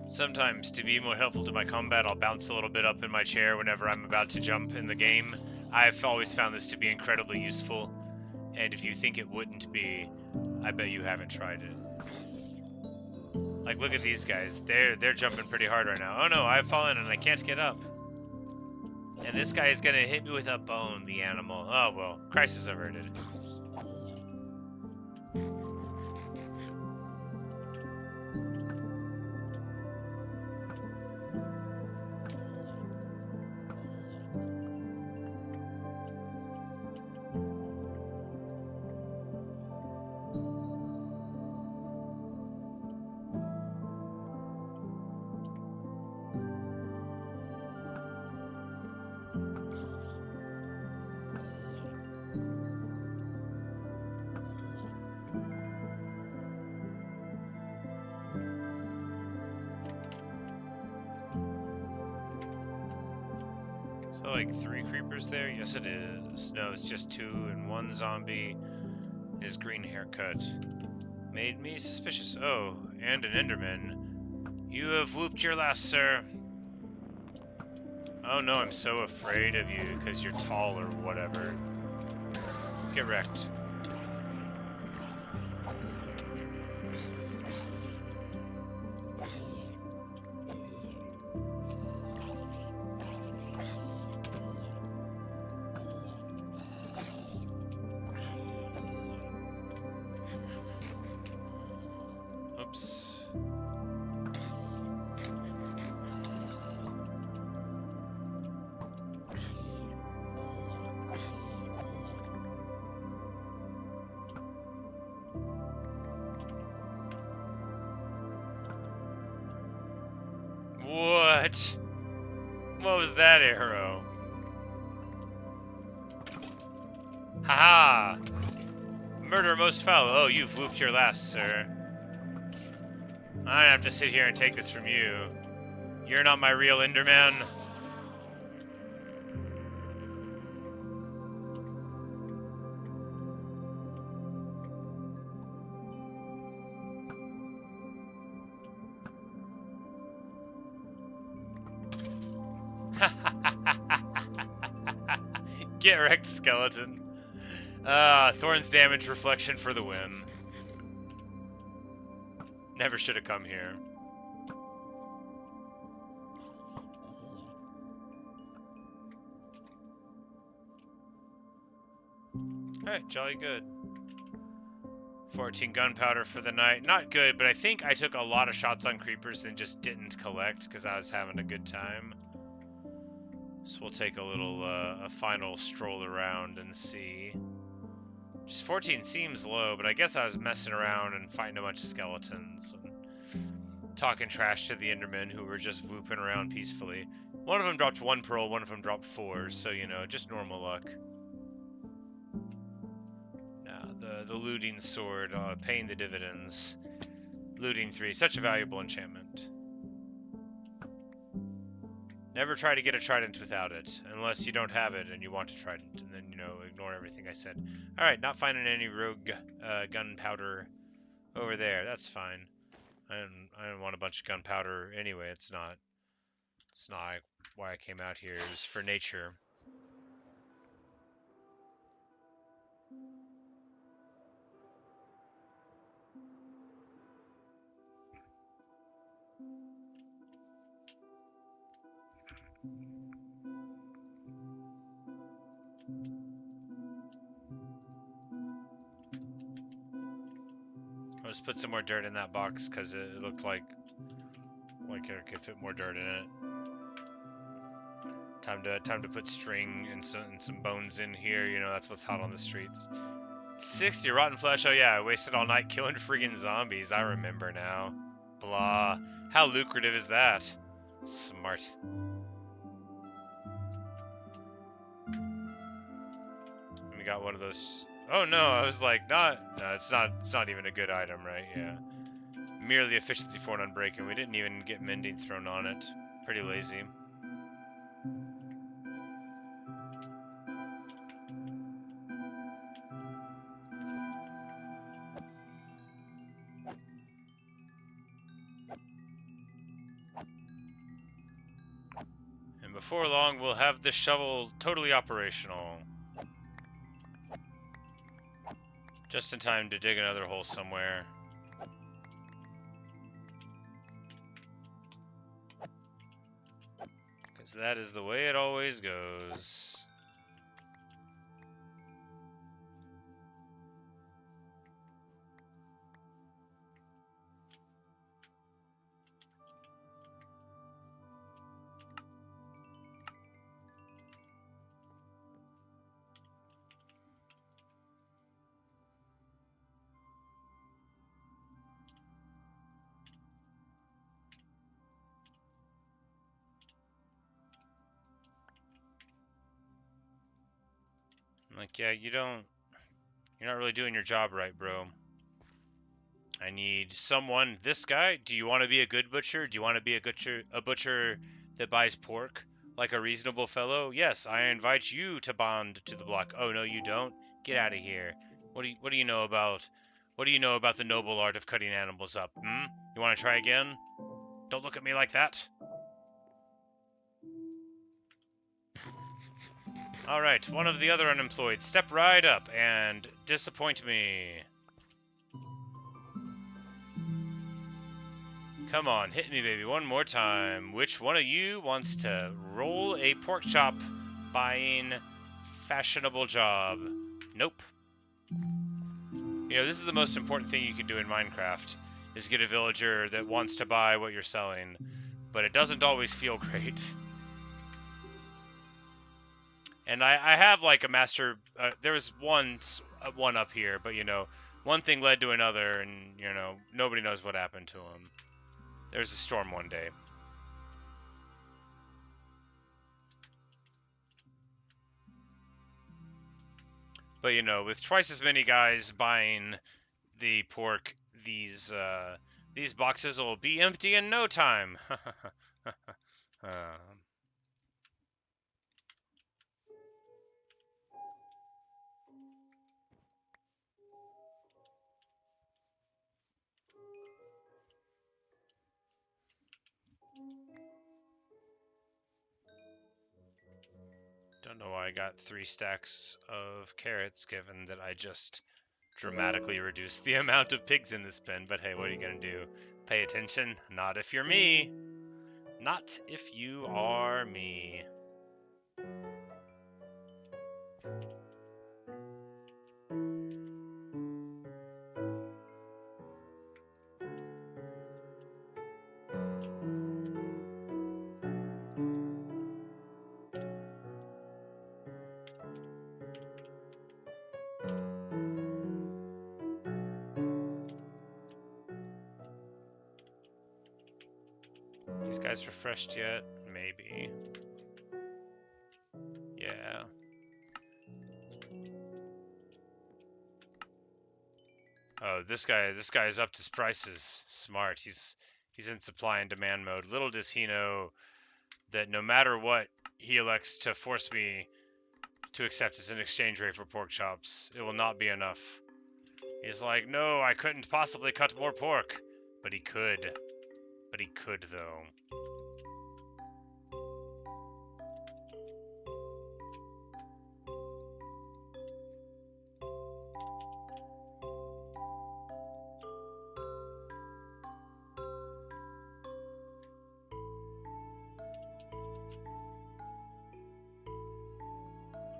sometimes, to be more helpful to my combat, I'll bounce a little bit up in my chair whenever I'm about to jump in the game. I've always found this to be incredibly useful, and if you think it wouldn't be, I bet you haven't tried it. Like, look at these guys. They're jumping pretty hard right now. Oh no, I've fallen and I can't get up. And this guy is gonna hit me with a bone, the animal. Oh well, crisis averted. So like 3 creepers there? Yes it is. No, it's just 2 and 1 zombie. His green haircut made me suspicious. Oh, and an Enderman. You have whooped your last, sir. Oh no, I'm so afraid of you because you're tall or whatever. Get wrecked. Oops. What? What was that arrow? Haha! Murder most foul. Oh, you've whooped your last, sir. I don't have to sit here and take this from you. You're not my real Enderman. Get wrecked, skeleton. Thorn's damage reflection for the win. Never should have come here. Alright, jolly good. 14 gunpowder for the night. Not good, but I think I took a lot of shots on creepers and just didn't collect because I was having a good time. So we'll take a little, a final stroll around and see. Just 14 seems low, but I guess I was messing around and fighting a bunch of skeletons and talking trash to the Endermen who were just whooping around peacefully. One of them dropped 1 pearl, one of them dropped 4, so, you know, just normal luck. Now, the looting sword, paying the dividends. Looting 3, such a valuable enchantment. Never try to get a trident without it, unless you don't have it and you want a trident, and then, you know, ignore everything I said. Alright, not finding any rogue gunpowder over there. That's fine. I don't want a bunch of gunpowder anyway. It's not why I came out here. It was for nature. I'll just put some more dirt in that box because it looked like I could fit more dirt in it. Time to put string and some bones in here. You know, that's what's hot on the streets. 60 rotten flesh. Oh yeah, I wasted all night killing friggin' zombies. I remember now. Blah. How lucrative is that? Smart. We got one of those. Oh no, I was like, no, it's not even a good item, right? Yeah. Merely efficiency 4 and unbreaking. We didn't even get mending thrown on it. Pretty lazy. And before long, we'll have this shovel totally operational. Just in time to dig another hole somewhere. Because that is the way it always goes. Like, yeah, you're not really doing your job right, bro. I need someone. This guy, do you want to be a good butcher? Do you want to be a butcher that buys pork like a reasonable fellow? Yes, I invite you to bond to the block. Oh no, you don't. Get out of here. What do you know about the noble art of cutting animals up? You want to try again? Don't look at me like that. Alright, one of the other unemployed. Step right up and disappoint me. Come on, hit me, baby, one more time. Which one of you wants to roll a pork chop buying fashionable job? Nope. You know, this is the most important thing you can do in Minecraft, is get a villager that wants to buy what you're selling. But it doesn't always feel great. And I have, like, a master... there was one up here, but, you know, one thing led to another, and, you know, nobody knows what happened to him. There was a storm one day. But, you know, with twice as many guys buying the pork, these boxes will be empty in no time. Don't know why I got 3 stacks of carrots, given that I just dramatically reduced the amount of pigs in this pen, but hey, what are you gonna do? Pay attention? Not if you're me. Not if you are me. These guys refreshed yet? Maybe. Yeah. Oh, this guy is up to his prices. Smart. He's in supply and demand mode. Little does he know that no matter what he elects to force me to accept as an exchange rate for pork chops, it will not be enough. He's like, no, I couldn't possibly cut more pork. But he could. But he could, though.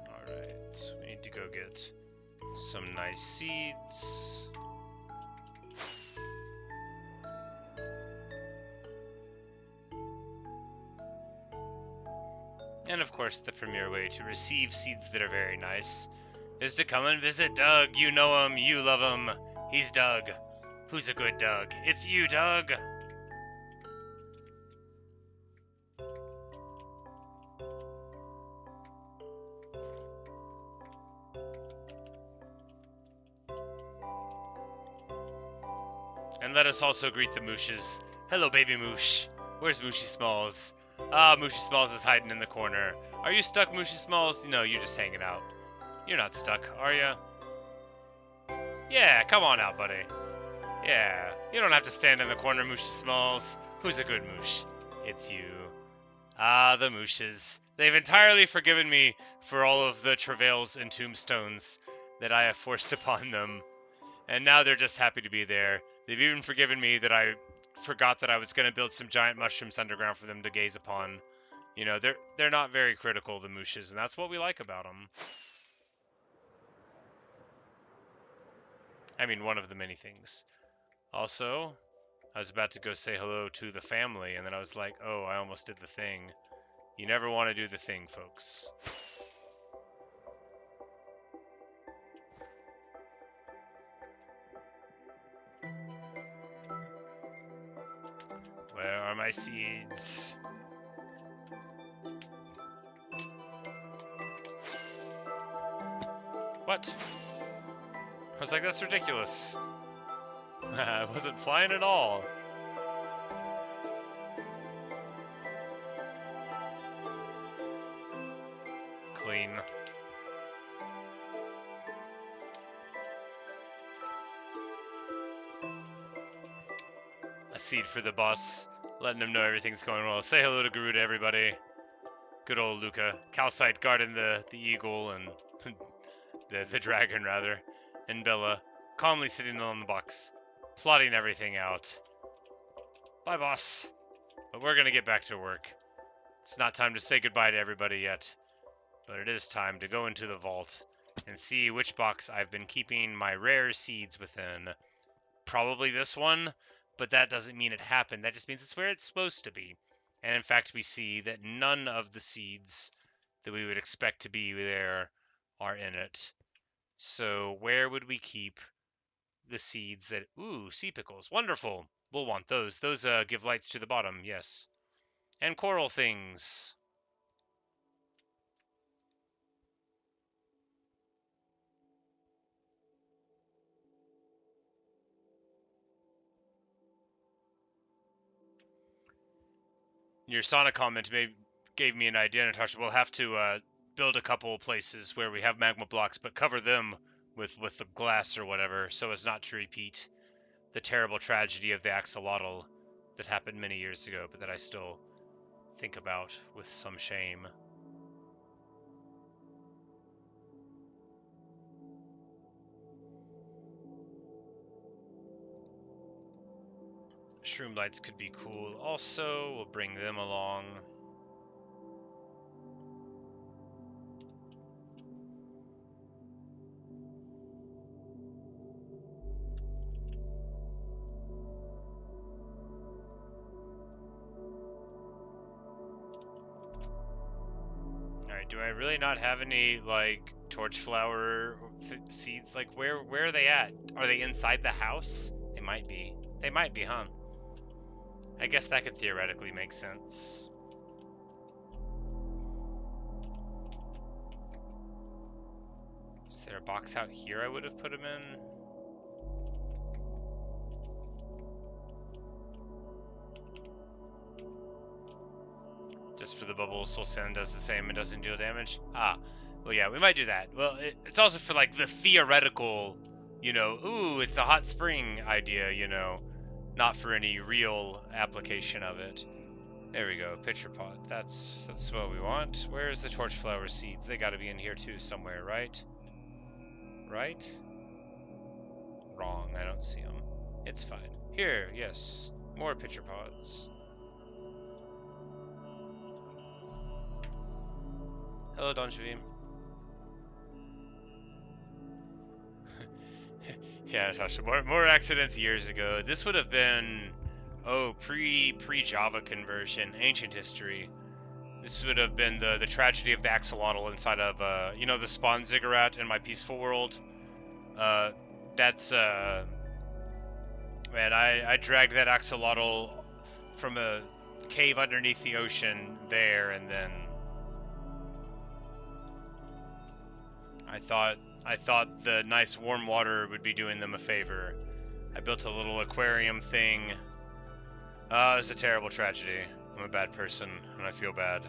Alright, we need to go get some nice seeds. And of course, the premier way to receive seeds that are very nice is to come and visit Doug. You know him, you love him. He's Doug. Who's a good Doug? It's you, Doug. And let us also greet the Mooshes. Hello, baby Moosh. Where's Mooshy Smalls? Ah, Mooshy Smalls is hiding in the corner. Are you stuck, Mooshy Smalls? No, you're just hanging out. You're not stuck, are ya? Yeah, come on out, buddy. Yeah, you don't have to stand in the corner, Mooshy Smalls. Who's a good Moosh? It's you. Ah, the Mooshes. They've entirely forgiven me for all of the travails and tombstones that I have forced upon them. And now they're just happy to be there. They've even forgiven me that I forgot that I was going to build some giant mushrooms underground for them to gaze upon. You know, they're not very critical, the Mooshes, and that's what we like about them. I mean, one of the many things. Also, I was about to go say hello to the family, and then I was like, oh, I almost did the thing. You never want to do the thing, folks. Where are my seeds? What? I was like, that's ridiculous. I wasn't flying at all. Clean. A seed for the boss. letting him know everything's going well. Say hello to Garuda, everybody. Good old Luca. Calcite guarding the eagle and the dragon, rather. And Bella calmly sitting on the box, plotting everything out. Bye, boss. But we're going to get back to work. It's not time to say goodbye to everybody yet, but it is time to go into the vault and see which box I've been keeping my rare seeds within. Probably this one, but that doesn't mean it happened. That just means it's where it's supposed to be. And in fact, we see that none of the seeds that we would expect to be there are in it. So where would we keep the seeds that... Ooh, sea pickles. Wonderful. We'll want those. Those give lights to the bottom, yes. And coral things. Your Sonic comment gave me an idea, Natasha. We'll have to build a couple places where we have magma blocks, but cover them with the glass or whatever, so as not to repeat the terrible tragedy of the axolotl that happened many years ago, but that I still think about with some shame. Shroom lights could be cool also. We'll bring them along. Alright, do I really not have any, like, torch flower seeds? Like, where are they at? Are they inside the house? They might be. They might be, huh? I guess that could theoretically make sense. Is there a box out here I would have put them in? Just for the bubbles, Soul Sand does the same and doesn't deal damage? Ah, well, yeah, we might do that. Well, it's also for, like, the theoretical, you know, ooh, it's a hot spring idea, you know, not for any real application of it. There we go, pitcher pot. That's what we want. Where's the torch flower seeds? They gotta be in here too somewhere, right? Right? Wrong, I don't see them. It's fine. Here, yes, more pitcher pods. Hello, Donjavim. Yeah, Natasha, more accidents years ago. This would have been, oh, pre-Java conversion, ancient history. This would have been the tragedy of the axolotl inside of, you know, the spawn ziggurat in My Peaceful World. That's, man, I dragged that axolotl from a cave underneath the ocean there, and then I thought the nice warm water would be doing them a favor. I built a little aquarium thing. It's a terrible tragedy. I'm a bad person, and I feel bad.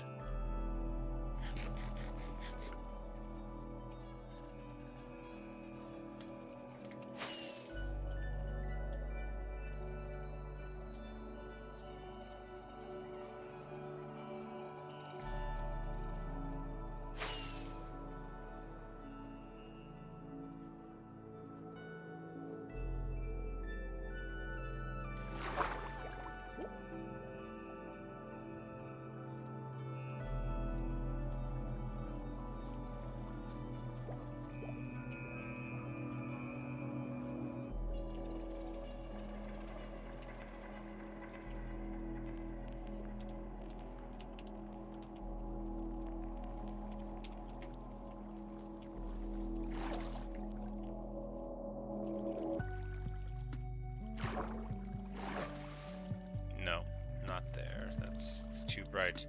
Right.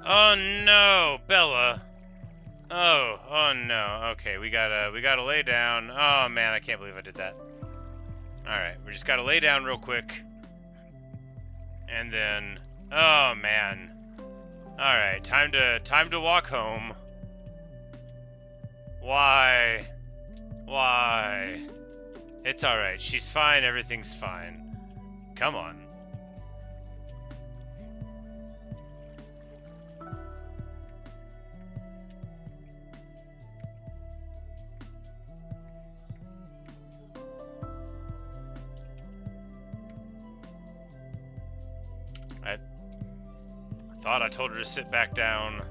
Oh no, Bella. Oh no. Okay, we gotta lay down. Oh man, I can't believe I did that. Alright, we just gotta lay down real quick. And then, oh man. Alright, time to walk home. Why? It's alright, she's fine, everything's fine. Come on. Thought I told her to sit back down.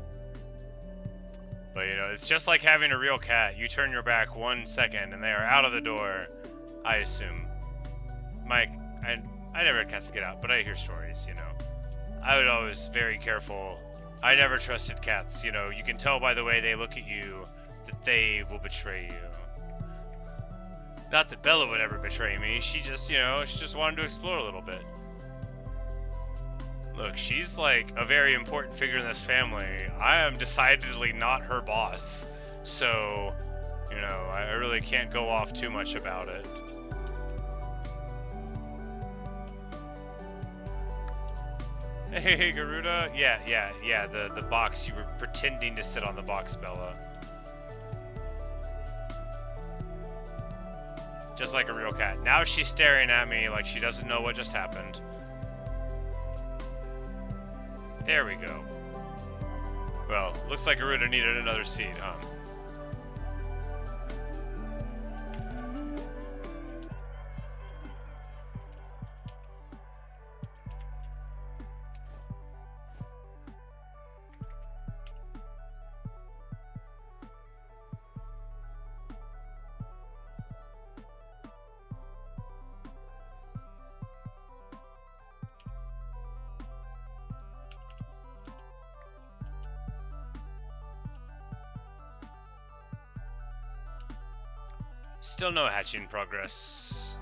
But, you know, it's just like having a real cat. You turn your back 1 second and they are out of the door, I assume. I never had cats to get out, but I hear stories, you know. I would always very careful. I never trusted cats, you know. You can tell by the way they look at you that they will betray you. Not that Bella would ever betray me. She just, you know, she just wanted to explore a little bit. Look, she's like a very important figure in this family. I am decidedly not her boss. So, you know, I really can't go off too much about it. Hey, Garuda. Yeah, the box. You were pretending to sit on the box, Bella. Just like a real cat. Now she's staring at me like she doesn't know what just happened. There we go. Well, looks like Garuda needed another seat, huh? Still no hatching progress.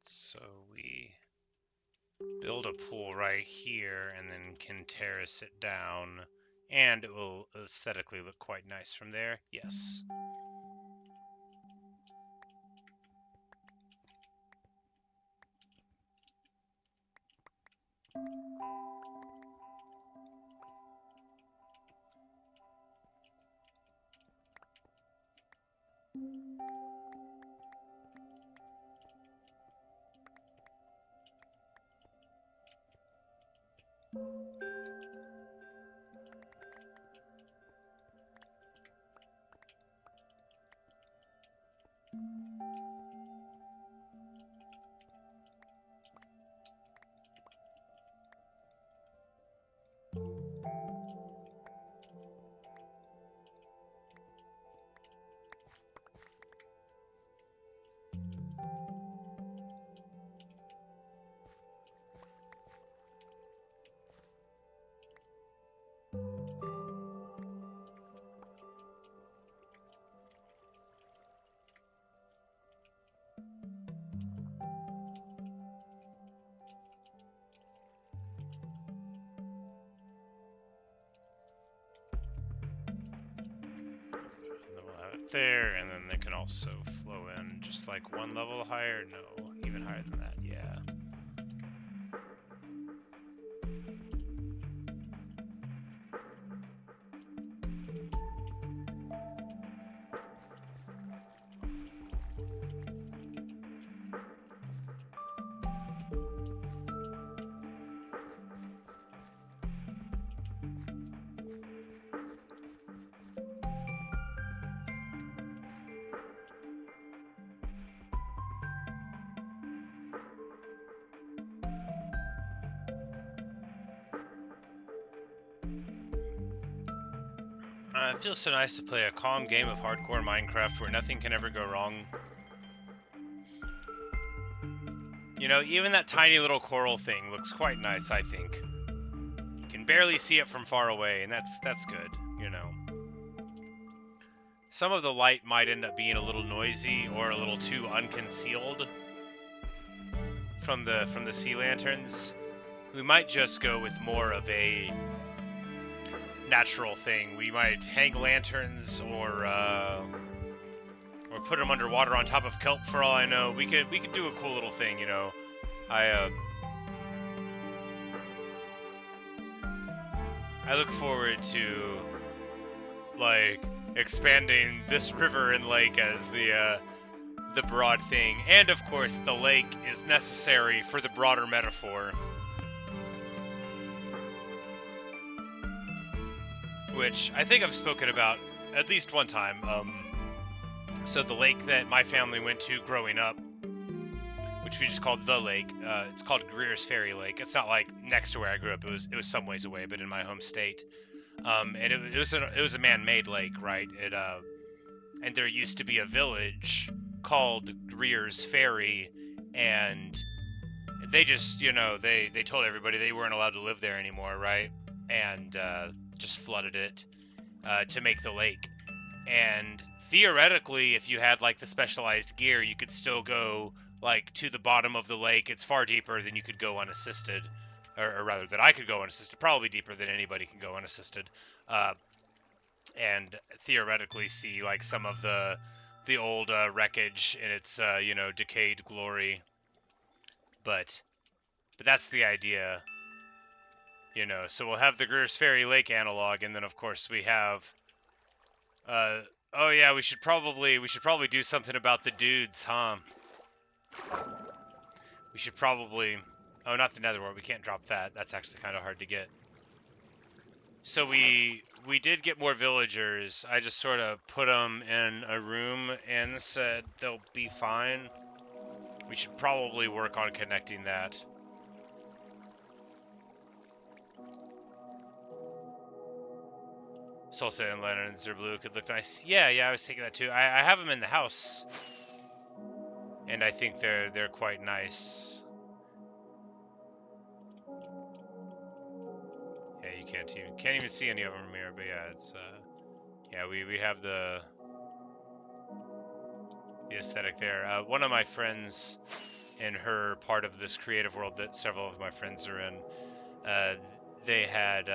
So we build a pool right here and then can terrace it down, and it will aesthetically look quite nice from there. Yes. There, and then they can also flow in just like one level higher. No, even higher than that. Yeah. It feels so nice to play a calm game of hardcore Minecraft where nothing can ever go wrong. You know, even that tiny little coral thing looks quite nice, I think. You can barely see it from far away, and that's good, you know. Some of the light might end up being a little noisy or a little too unconcealed from the sea lanterns. We might just go with more of a natural thing. We might hang lanterns or put them underwater on top of kelp for all I know. We could do a cool little thing, you know. I look forward to like expanding this river and lake as the broad thing, and of course the lake is necessary for the broader metaphor, which I think I've spoken about at least one time. So the lake that my family went to growing up, which we just called the lake, it's called Greer's Ferry Lake. It's not like next to where I grew up. It was some ways away, but in my home state. And it was a man-made lake, right? And there used to be a village called Greer's Ferry, and they just, you know, they told everybody they weren't allowed to live there anymore, right? And just flooded it to make the lake. And theoretically, if you had like the specialized gear, you could still go like to the bottom of the lake. It's far deeper than you could go unassisted, or rather that I could go unassisted, probably deeper than anybody can go unassisted. And theoretically see like some of the old wreckage in its you know, decayed glory. But that's the idea, you know. So we'll have the Greer's Ferry Lake analog, and then of course we have oh yeah, we should probably do something about the dudes, huh? We should probably... Oh, not the netherworld. We can't drop that. That's actually kind of hard to get. So we did get more villagers. I just sort of put them in a room and said they'll be fine. We should probably work on connecting that. Soul Sailing lanterns are blue, could look nice. Yeah, I was thinking that too. I have them in the house, and I think they're quite nice. Yeah, you can't even see any of them from here, but yeah, it's yeah, we have the aesthetic there. One of my friends in her part of this creative world that several of my friends are in, they had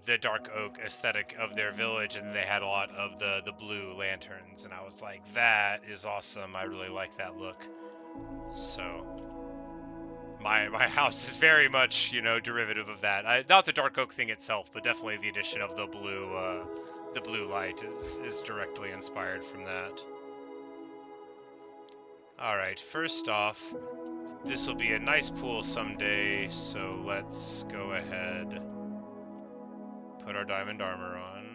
the dark oak aesthetic of their village, and they had a lot of the blue lanterns, and I was like, that is awesome. I really like that look. So my house is very much, you know, derivative of that. Not the dark oak thing itself, but definitely the addition of the blue light is directly inspired from that. All right, first off, this will be a nice pool someday, so let's go ahead, put our diamond armor on.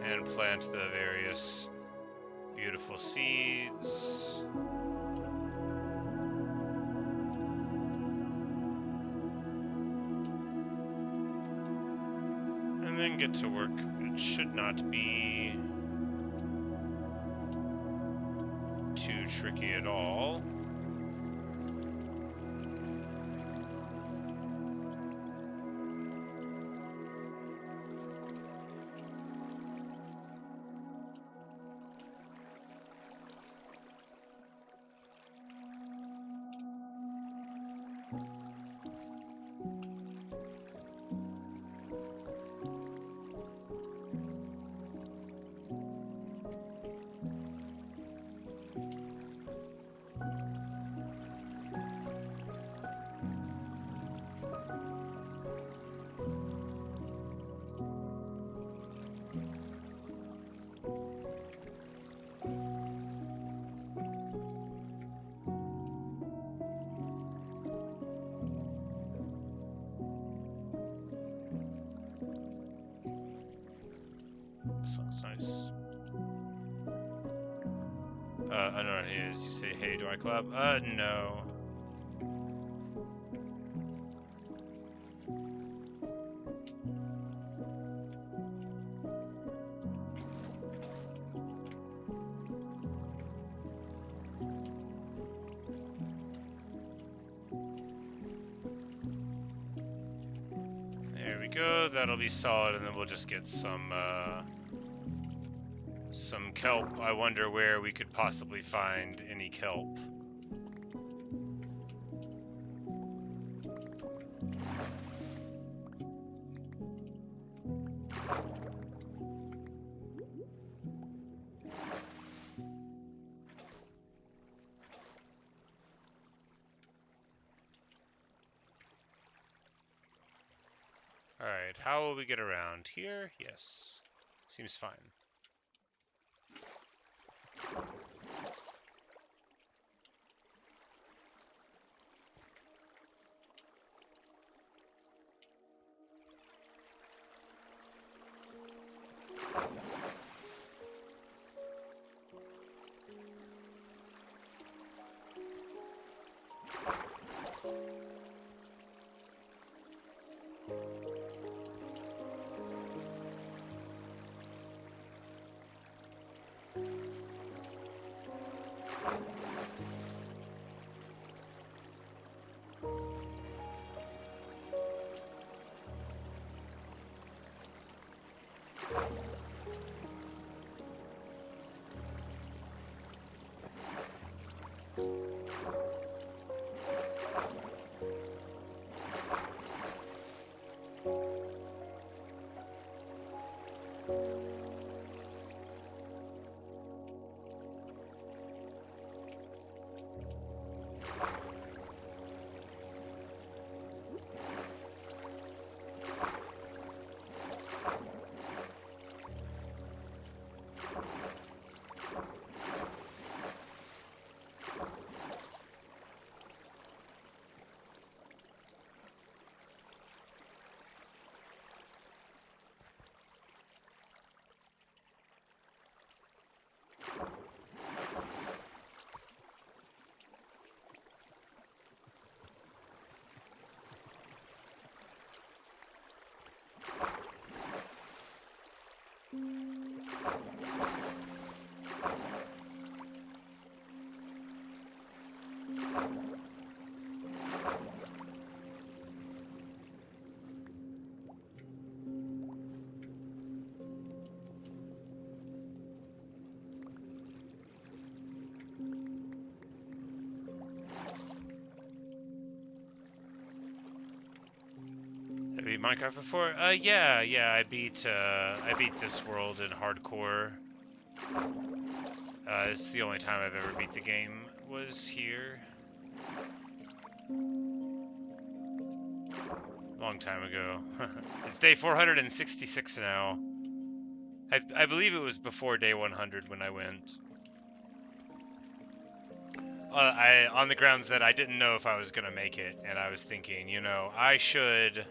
And plant the various beautiful seeds. And then get to work. It should not be too tricky at all. This looks nice. I know what it is. You say, hey, do I collab? No. There we go. That'll be solid, and then we'll just get some kelp. I wonder where we could possibly find any kelp. Alright, how will we get around here? Yes. Seems fine. beat Minecraft before? Yeah, I beat this world in hardcore. It's the only time I've ever beat the game was here. Long time ago. It's day 466 now. I believe it was before day 100 when I went. On the grounds that I didn't know if I was gonna make it, and I was thinking, you know, I should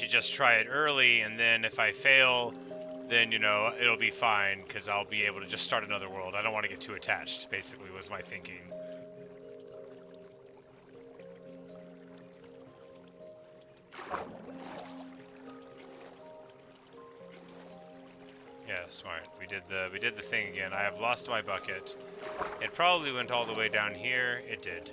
just try it early, and then if I fail, then, you know, it'll be fine, because I'll be able to just start another world. I don't want to get too attached, basically, was my thinking. Yeah, smart. We did the thing again. I have lost my bucket. It probably went all the way down here. It did.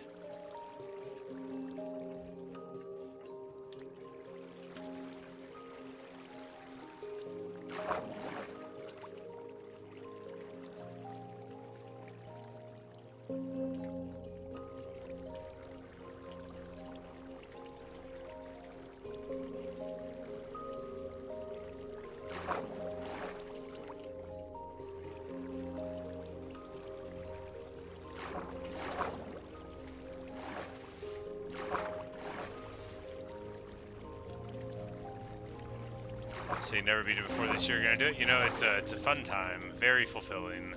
So you never beat it before this year, you're gonna do it? You know, it's a fun time, very fulfilling.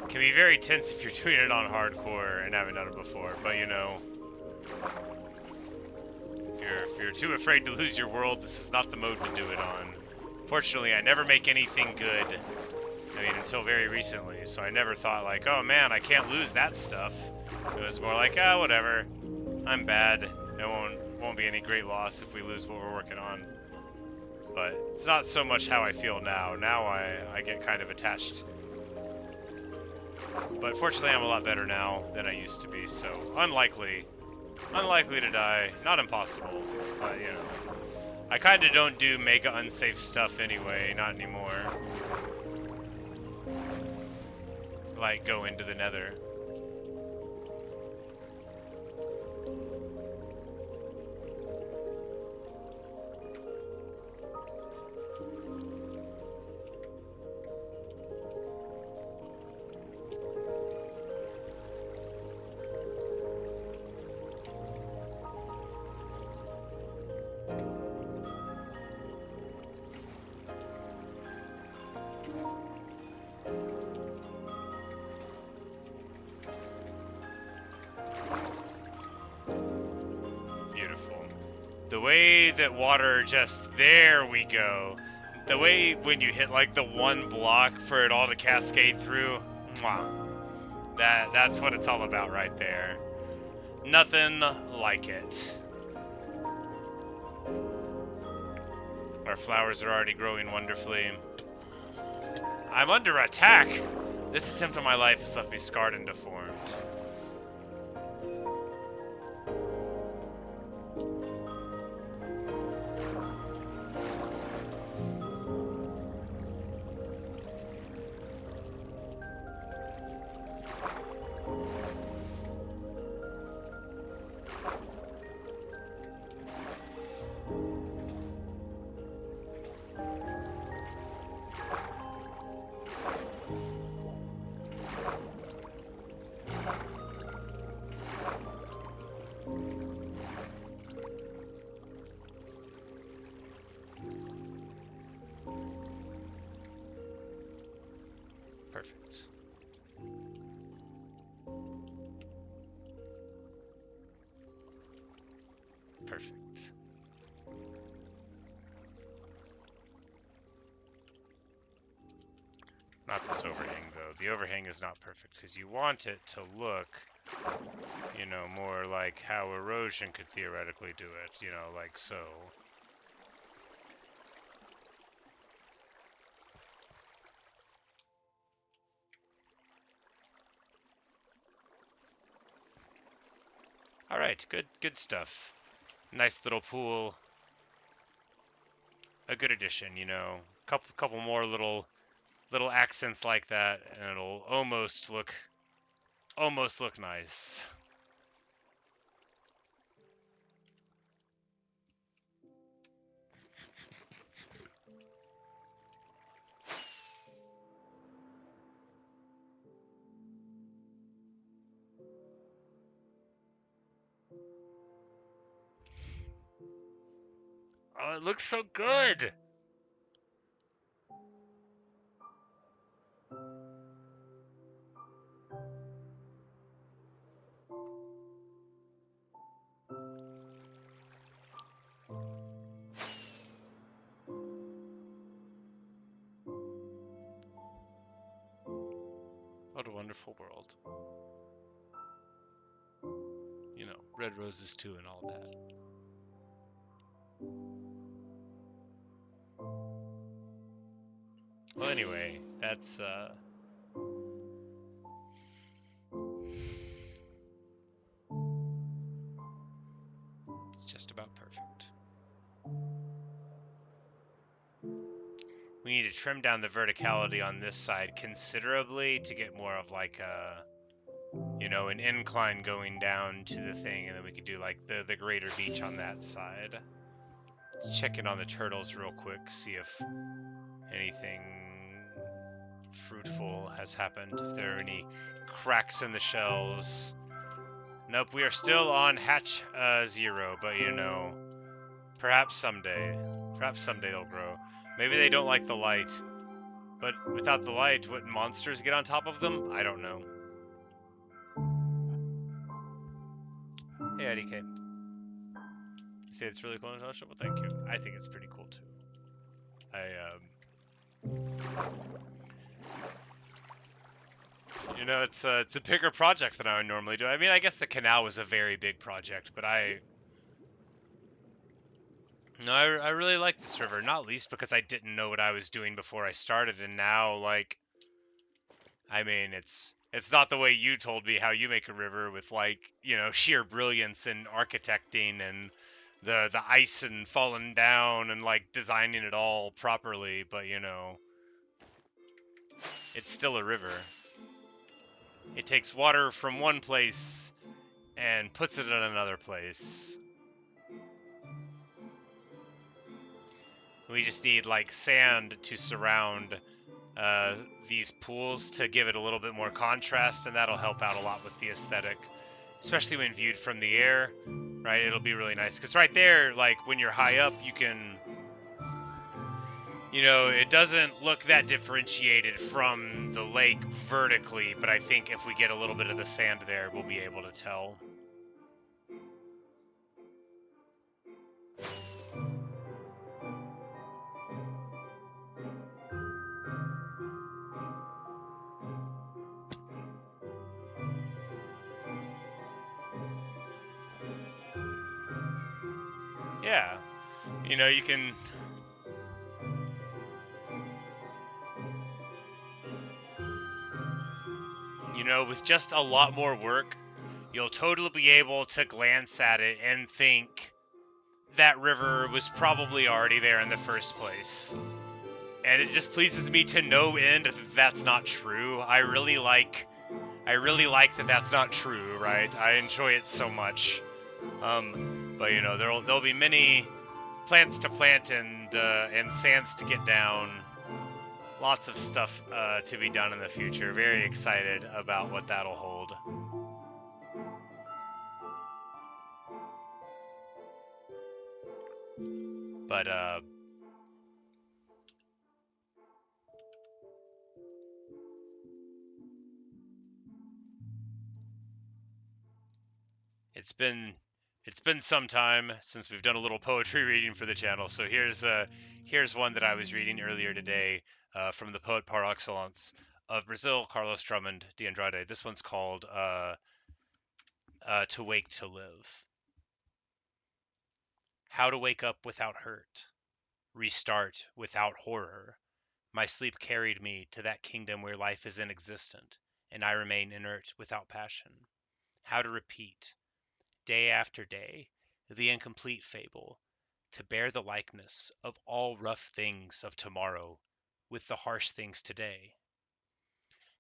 Can be very tense if you're doing it on hardcore and haven't done it before, but you know, if you're too afraid to lose your world, this is not the mode to do it on. Fortunately, I never make anything good. I mean, until very recently, so I never thought like, oh man, I can't lose that stuff. It was more like, ah, whatever. I'm bad. It won't be any great loss if we lose what we're working on. But it's not so much how I feel now. Now I get kind of attached. But fortunately, I'm a lot better now than I used to be, so unlikely to die. Not impossible, but you know. I kind of don't do mega unsafe stuff anyway, not anymore. Like go into the nether. The way that water just, there we go. The way when you hit like the one block for it all to cascade through, mwah. That's what it's all about right there. Nothing like it. Our flowers are already growing wonderfully. I'm under attack! This attempt on my life has left me scarred and deformed. Perfect. Perfect. Not this overhang, though. The overhang is not perfect, because you want it to look, you know, more like how erosion could theoretically do it, you know, like so. Alright, good stuff. Nice little pool. A good addition, you know. Couple more little accents like that, and it'll almost look nice. Oh, it looks so good. What a wonderful world. You know, red roses too and all that. Well, anyway, that's it's just about perfect. We need to trim down the verticality on this side considerably to get more of like a, you know, an incline going down to the thing, and then we could do like the greater beach on that side. Let's check in on the turtles real quick, see if anything fruitful has happened, if there are any cracks in the shells. Nope, we are still on hatch 0, but you know, perhaps someday they'll grow. Maybe they don't like the light, but without the light, wouldn't monsters get on top of them? I don't know. Hey, IDK. You say it's really cool, Natasha? Well, thank you. I think it's pretty cool too. You know, it's a bigger project than I would normally do. I mean, I guess the canal was a very big project, but I really like this river, not least because I didn't know what I was doing before I started, and now, like, I mean, it's not the way you told me how you make a river with, like, you know, sheer brilliance in architecting and the ice and falling down and like designing it all properly, but you know, it's still a river. It takes water from one place and puts it in another place. We just need like sand to surround these pools to give it a little bit more contrast, and that'll help out a lot with the aesthetic, especially when viewed from the air, right? It'll be really nice because right there, like when you're high up, you can, you know, it doesn't look that differentiated from the lake vertically, but I think if we get a little bit of the sand there, we'll be able to tell. Yeah, you know, you can, you know, with just a lot more work, you'll totally be able to glance at it and think that river was probably already there in the first place. And it just pleases me to no end that that's not true. I really like that that's not true, right? I enjoy it so much. But you know, there'll be many plants to plant and sands to get down. Lots of stuff to be done in the future. Very excited about what that'll hold. But it's been some time since we've done a little poetry reading for the channel. So here's one that I was reading earlier today from the poet par excellence of Brazil, Carlos Drummond de Andrade. This one's called "To Wake to Live." How to wake up without hurt, restart without horror. My sleep carried me to that kingdom where life is inexistent, and I remain inert without passion. How to repeat, day after day, the incomplete fable, to bear the likeness of all rough things of tomorrow with the harsh things today.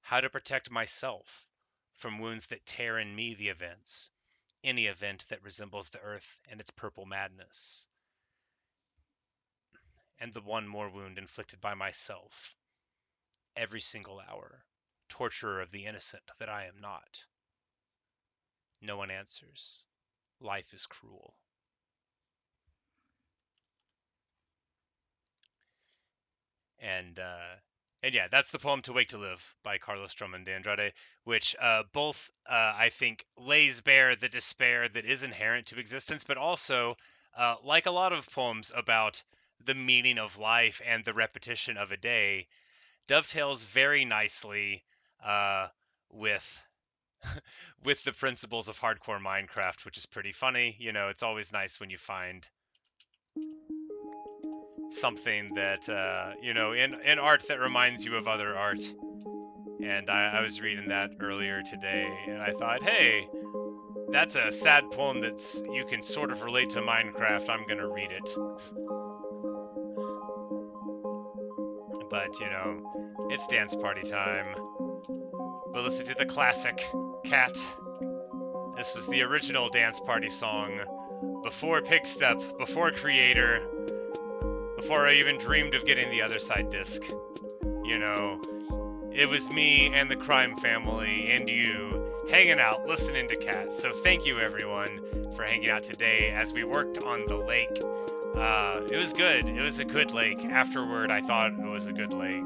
How to protect myself from wounds that tear in me the events, any event that resembles the earth and its purple madness, and the one more wound inflicted by myself, every single hour, torturer of the innocent that I am not. No one answers. Life is cruel. And yeah, that's the poem "To Wake to Live" by Carlos Drummond de Andrade, which both I think lays bare the despair that is inherent to existence, but also, like a lot of poems about the meaning of life and the repetition of a day, dovetails very nicely uh, with with the principles of hardcore Minecraft, which is pretty funny. You know, it's always nice when you find something that in art that reminds you of other art. And I was reading that earlier today, and I thought, hey, that's a sad poem that's you can sort of relate to Minecraft. I'm gonna read it. But it's dance party time. We'll listen to the classic Cat. This was the original dance party song before Pigstep, before Creator, before I even dreamed of getting the other side disc. It was me and the crime family and you hanging out, listening to Cat. So thank you, everyone, for hanging out today as we worked on the lake. It was good. It was a good lake. Afterward, I thought it was a good lake.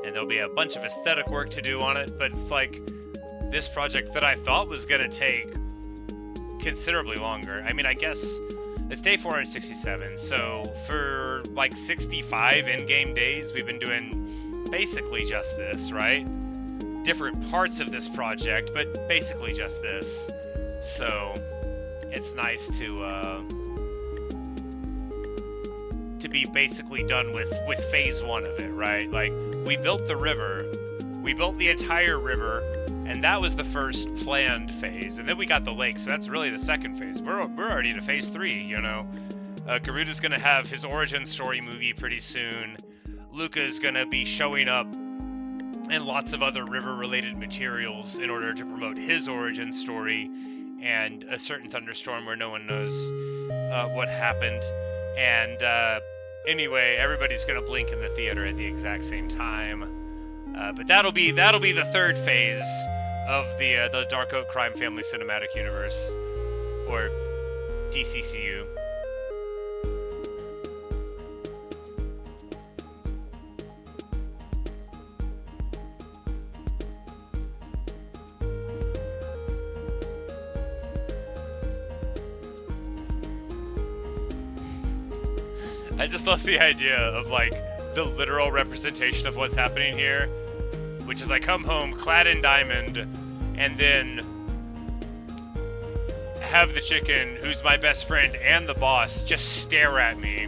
And there'll be a bunch of aesthetic work to do on it, but it's like this project that I thought was going to take considerably longer. I mean, I guess it's day 467, so for like 65 in-game days, we've been doing basically just this, right? Different parts of this project, but basically just this. So it's nice to be basically done with phase one of it, right? Like, we built the river, we built the entire river, and that was the first planned phase. And then we got the lake, so that's really the second phase. We're already to phase 3, Garuda's gonna have his origin story movie pretty soon. Luca's gonna be showing up in lots of other river-related materials in order to promote his origin story and a certain thunderstorm where no one knows what happened. And anyway, everybody's gonna blink in the theater at the exact same time. But that'll be the third phase of the Dark Oak Crime Family Cinematic Universe, or DCCU. I just love the idea of like the literal representation of what's happening here, which is I come home clad in diamond, and then have the chicken, who's my best friend and the boss, just stare at me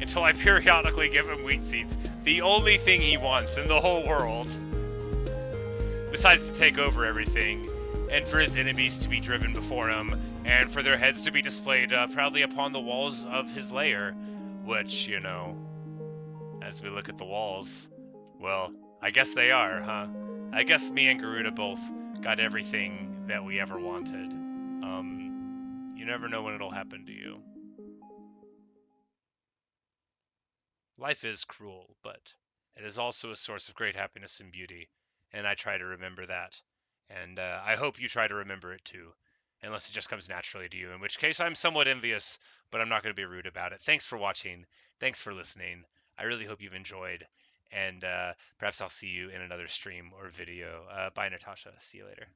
until I periodically give him wheat seeds. The only thing he wants in the whole world, besides to take over everything, and for his enemies to be driven before him, and for their heads to be displayed proudly upon the walls of his lair, which, as we look at the walls, well, I guess they are, huh? I guess me and Garuda both got everything that we ever wanted. You never know when it'll happen to you. Life is cruel, but it is also a source of great happiness and beauty, and I try to remember that. And I hope you try to remember it too, unless it just comes naturally to you, in which case I'm somewhat envious, but I'm not going to be rude about it. Thanks for watching. Thanks for listening. I really hope you've enjoyed, and perhaps I'll see you in another stream or video. Bye, Natasha. See you later.